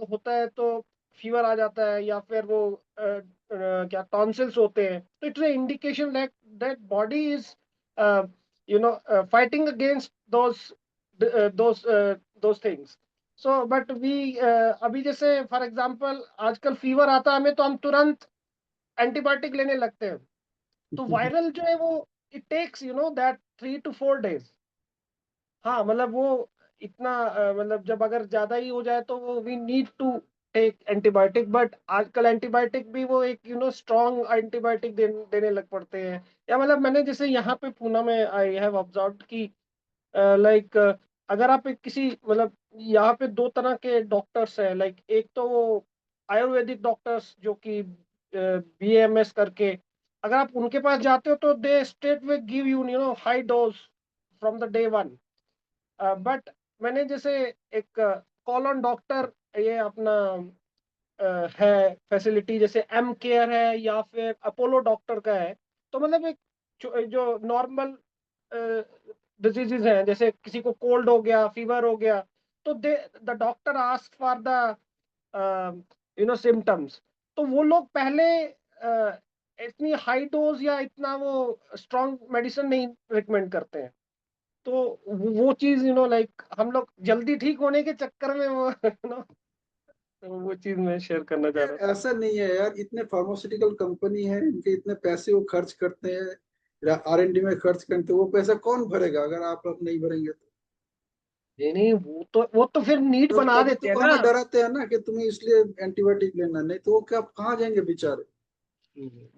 होता है तो फीवर आ जाता है, या फिर वो क्या टॉन्सिल्स होते हैं, तो it's indication that that body is fighting against those those things. So but we अभी जैसे फॉर एग्जांपल आजकल फीवर आता है हमें, तो हम तुरंत एंटीबायोटिक लेने लगते हैं। तो वायरल जो है वो it takes that 3 to 4 days। हाँ मतलब वो इतना मतलब जब अगर ज्यादा ही हो जाए तो वो we need to take antibiotic, but आजकल एंटीबायोटिक भी वो एक स्ट्रॉन्ग एंटीबायोटिक देने लग पड़ते हैं। या मतलब मैंने जैसे यहाँ पे पूना में आई हैव ऑब्जर्व कि लाइक अगर आप किसी मतलब यहाँ पे 2 तरह के डॉक्टर्स हैं। लाइक एक तो वो आयुर्वेदिक डॉक्टर्स जो कि BAMS करके, अगर आप उनके पास जाते हो तो they straight way give you high dose from the day 1। But मैंने जैसे एक कॉलन डॉक्टर, ये अपना है फैसिलिटी, जैसे M केयर है या फिर अपोलो डॉक्टर का है। तो मतलब एक जो नॉर्मल डिजीजेज हैं, जैसे किसी को कोल्ड हो गया, फीवर हो गया, तो they the doctor ask for the symptoms. तो वो लोग पहले इतनी हाई डोज या इतना वो स्ट्रॉन्ग मेडिसिन नहीं रिकमेंड करते हैं। तो वो चीज लाइक हम लोग जल्दी ठीक होने के चक्कर में वो तो वो चीज मैं शेयर करना चाह रहा था। ऐसा नहीं है यार, इतने फार्मास्यूटिकल कंपनी है, इनके इतने पैसे वो खर्च करते हैं, R&D में खर्च करते हैं, वो पैसा कौन भरेगा अगर आप लोग नहीं भरेंगे तो? नहीं नहीं, वो तो फिर नीट तो बना तभी तो देते हैं वो ना। हमें डराते हैं ना कि तुम्हें इसलिए एंटीबायोटिक लेना, नहीं तो वो क्या कहाँ जाएंगे बेचारे?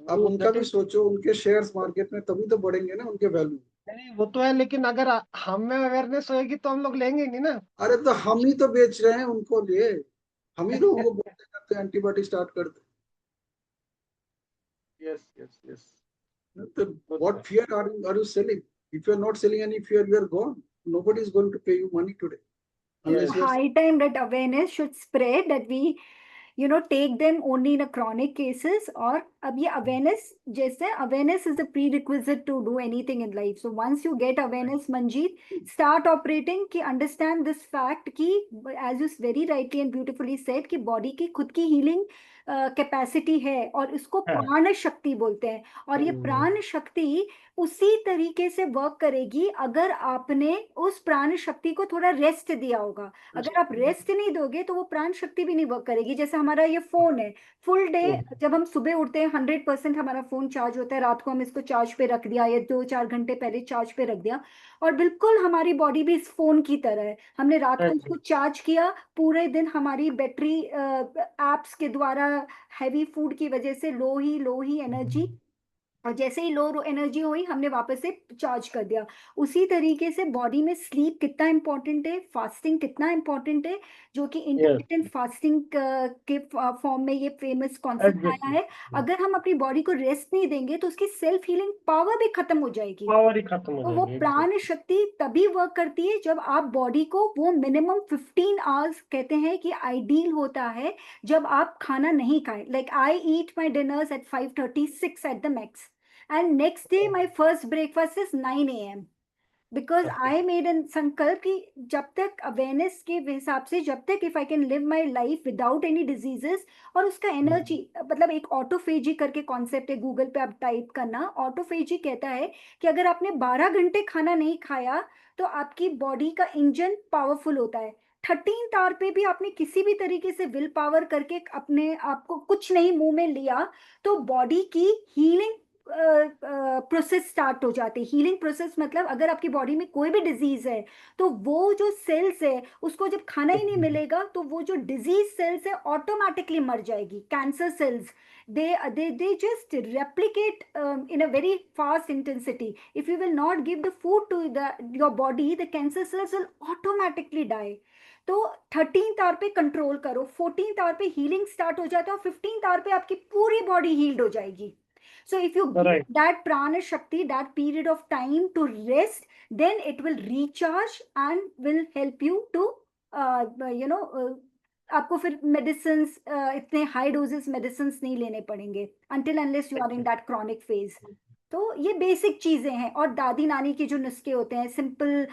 आप वो उनका दैट भी इज, सोचो, उनके शेयर्स मार्केट में तभी तो बढ़ेंगे ना उनके वैल्यू। नहीं वो तो है, लेकिन अगर हम में अवेयरनेस होएगी तो हम लोग लेंगे नहीं ना। अरे तो हम ही तो बेच रहे हैं उनको लिए, हम ही लोगों को बोलते करते हैं एंटीबायोटिक स्टार्ट करते यस यस यस, हैं। तो वो तो what है। fear are you selling? If you are not selling any fear, you are gone. Nobody is going to pay you money today unless yes, you are. High time that awareness should spread, that we take them only in a chronic cases. और अब ये awareness, जैसे awareness is the prerequisite to do anything in life. So once you get awareness, Manjeet, start operating, कि understand this fact कि as you very rightly and beautifully said कि body की खुद की healing कैपेसिटी है, और इसको हाँ। प्राण शक्ति बोलते हैं। और ये प्राण शक्ति उसी तरीके से वर्क करेगी अगर आपने उस प्राण शक्ति को थोड़ा रेस्ट दिया होगा। अगर आप रेस्ट नहीं दोगे तो वो प्राण शक्ति भी नहीं वर्क करेगी। जैसे हमारा ये फोन है, फुल डे जब हम सुबह उठते हैं 100% हमारा फोन चार्ज होता है, रात को हम इसको चार्ज पे रख दिया या 2-4 घंटे पहले चार्ज पे रख दिया। और बिल्कुल हमारी बॉडी भी इस फोन की तरह है, हमने रात हाँ को जी। इसको चार्ज किया, पूरे दिन हमारी बैटरी एप्स के द्वारा, हैवी फूड की वजह से लो ही एनर्जी, और जैसे ही लो एनर्जी हुई हमने वापस से चार्ज कर दिया। उसी तरीके से बॉडी में स्लीप कितना इंपॉर्टेंट है, फास्टिंग कितना इंपॉर्टेंट है, जो कि यस, इंटरमिटेंट फास्टिंग के फॉर्म में ये फेमस कॉन्सेप्ट आया एग्जैक्टली, है। अगर हम अपनी बॉडी को रेस्ट नहीं देंगे तो उसकी सेल्फ हीलिंग पावर भी खत्म हो जाएगी। पावर ही खत्म हो तो वो जाएगी, प्राण एग्जैक्टली। शक्ति तभी वर्क करती है जब आप बॉडी को वो मिनिमम 15 आवर्स कहते हैं कि आइडियल होता है, जब आप खाना नहीं खाएं। Like I eat my dinners at 5:30, 6 at the max, and next day my first breakfast is 9 AM, because okay, I made an sankalp कि जब तक अवेयरनेस के हिसाब से, जब तक if I can live my life without any diseases, और उसका एनर्जी मतलब एक ऑटोफेजी करके कॉन्सेप्ट है, गूगल पे आप टाइप करना। ऑटोफेजी कहता है कि अगर आपने 12 घंटे खाना नहीं खाया तो आपकी बॉडी का इंजन पावरफुल होता है। 13th आवर पे भी आपने किसी भी तरीके से विल पावर करके अपने आप को कुछ नहीं मुंह में लिया, तो बॉडी की हीलिंग प्रोसेस स्टार्ट हो जाती है। हीलिंग प्रोसेस मतलब अगर आपकी बॉडी में कोई भी डिजीज है तो वो जो सेल्स है उसको जब खाना ही नहीं मिलेगा तो वो जो डिजीज सेल्स है ऑटोमेटिकली मर जाएगी। Cancer cells, they just replicate in a very fast intensity. If you will not give the food to your body, the cancer cells will automatically die. तो 13th आवर पे control करो, 14th our पे healing start हो जाता है, और 15th our पे आपकी पूरी बॉडी हील्ड हो जाएगी। So if you give Right. that prana shakti, that period of time to rest, then it will recharge and will help you to you know आपको फिर मेडिसिन इतने हाई डोजेस मेडिसिन नहीं लेने पड़ेंगे until unless you are in that chronic phase. तो ये basic चीजें हैं. और दादी नानी के जो नुस्खे होते हैं simple,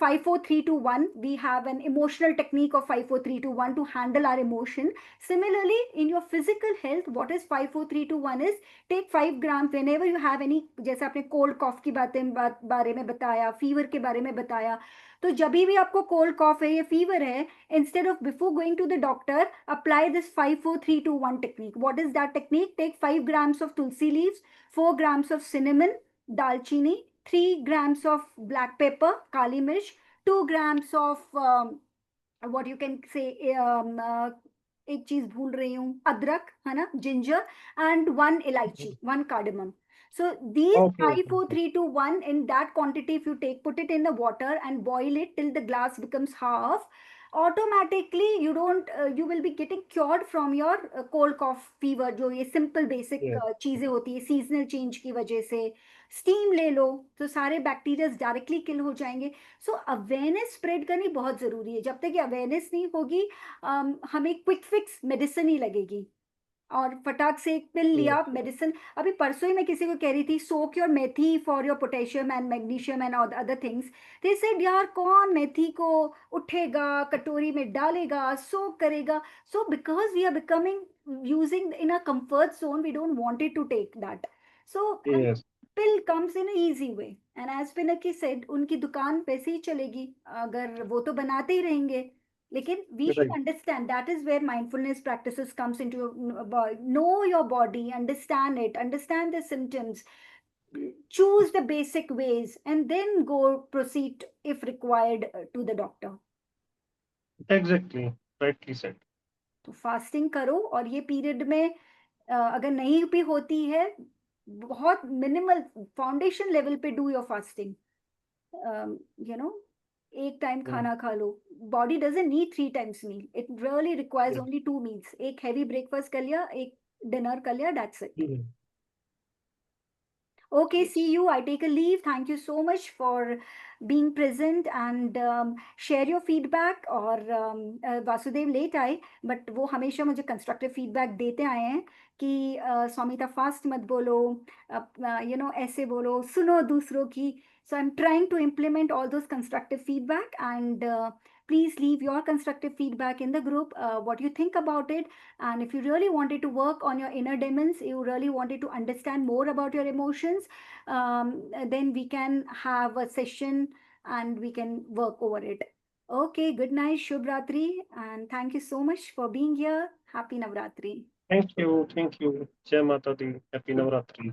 5 4 3 2 1, we have an emotional technique of 5 4 3 2 1 to handle our emotion. Similarly, in your physical health, what is 5 4 3 2 1 is take 5 grams whenever you have any, जैसे आपने कोल्ड कॉफ की बारे में बताया, फीवर के बारे में बताया. तो जब भी आपको कोल्ड कॉफ है या फीवर है, instead of before going to the doctor, apply this 5 4 3 2 1 technique. What is that technique? Take 5 grams of tulsi leaves, 4 grams of cinnamon, dalchini, 3 grams of black pepper, kali mirch, 2 grams of what you can say, एक चीज भूल रही हूँ, अदरक है ना, ginger, and 1 इलायची, 1 cardamom. So these Okay. 5 4 3 2 1, in that quantity, if you take, put it in the water and boil it till the glass becomes half, automatically you don't you will be getting cured from your cold cough fever. जो ये simple basic Yes. चीजें होती है seasonal change की वजह से. Steam ले लो तो सारे बैक्टीरिया डायरेक्टली किल हो जाएंगे. सो अवेयरनेस स्प्रेड करनी बहुत जरूरी है. जब तक ये अवेयरनेस नहीं होगी, हमें क्विक फिक्स मेडिसिन ही लगेगी और फटाक से एक पिल लिया Yes. मेडिसिन. अभी परसों ही मैं किसी को कह रही थी, soak your methi for your potassium and magnesium and other things. They said यार कौन मेथी को उठेगा, कटोरी में डालेगा, सोक करेगा. So because we are becoming using in a comfort zone, we don't wanted to take that. So Yes. pill comes in an easy way. And as Pinaki said, उनकी दुकान वैसे ही चलेगी, अगर वो तो बनाते ही रहेंगे. लेकिन we should Right. understand, that is where mindfulness practices comes into know your body, understand it, understand the symptoms, choose the basic ways, and then go proceed if required to the doctor. Exactly. Rightly said. तो fasting करो. और ये period में अगर नहीं भी होती है, बहुत मिनिमल फाउंडेशन लेवल पे do your fasting. You know एक टाइम Mm. खाना खा लो. Body doesn't need 3 times meal, it really requires Yeah. Only 2 meals. एक हैवी ब्रेकफास्ट कर लिया, एक डिनर कर लिया, that's it. Mm. Okay, Yes. see you. I take a leave. Thank you so much for being present and share your feedback. और Vasudev late आए, but वो हमेशा मुझे कंस्ट्रक्टिव फीडबैक देते आए हैं कि सौमिता फास्ट मत बोलो, ऐसे बोलो, सुनो दूसरों की. So I'm trying to implement all those constructive feedback, and please leave your constructive feedback in the group, what you think about it. And if you really wanted to work on your inner demons, you really wanted to understand more about your emotions, then we can have a session and we can work over it. Okay, good night, Shubh Ratri, and thank you so much for being here. Happy Navratri. Thank you. Thank you. Jai Mata Di. Happy Navratri.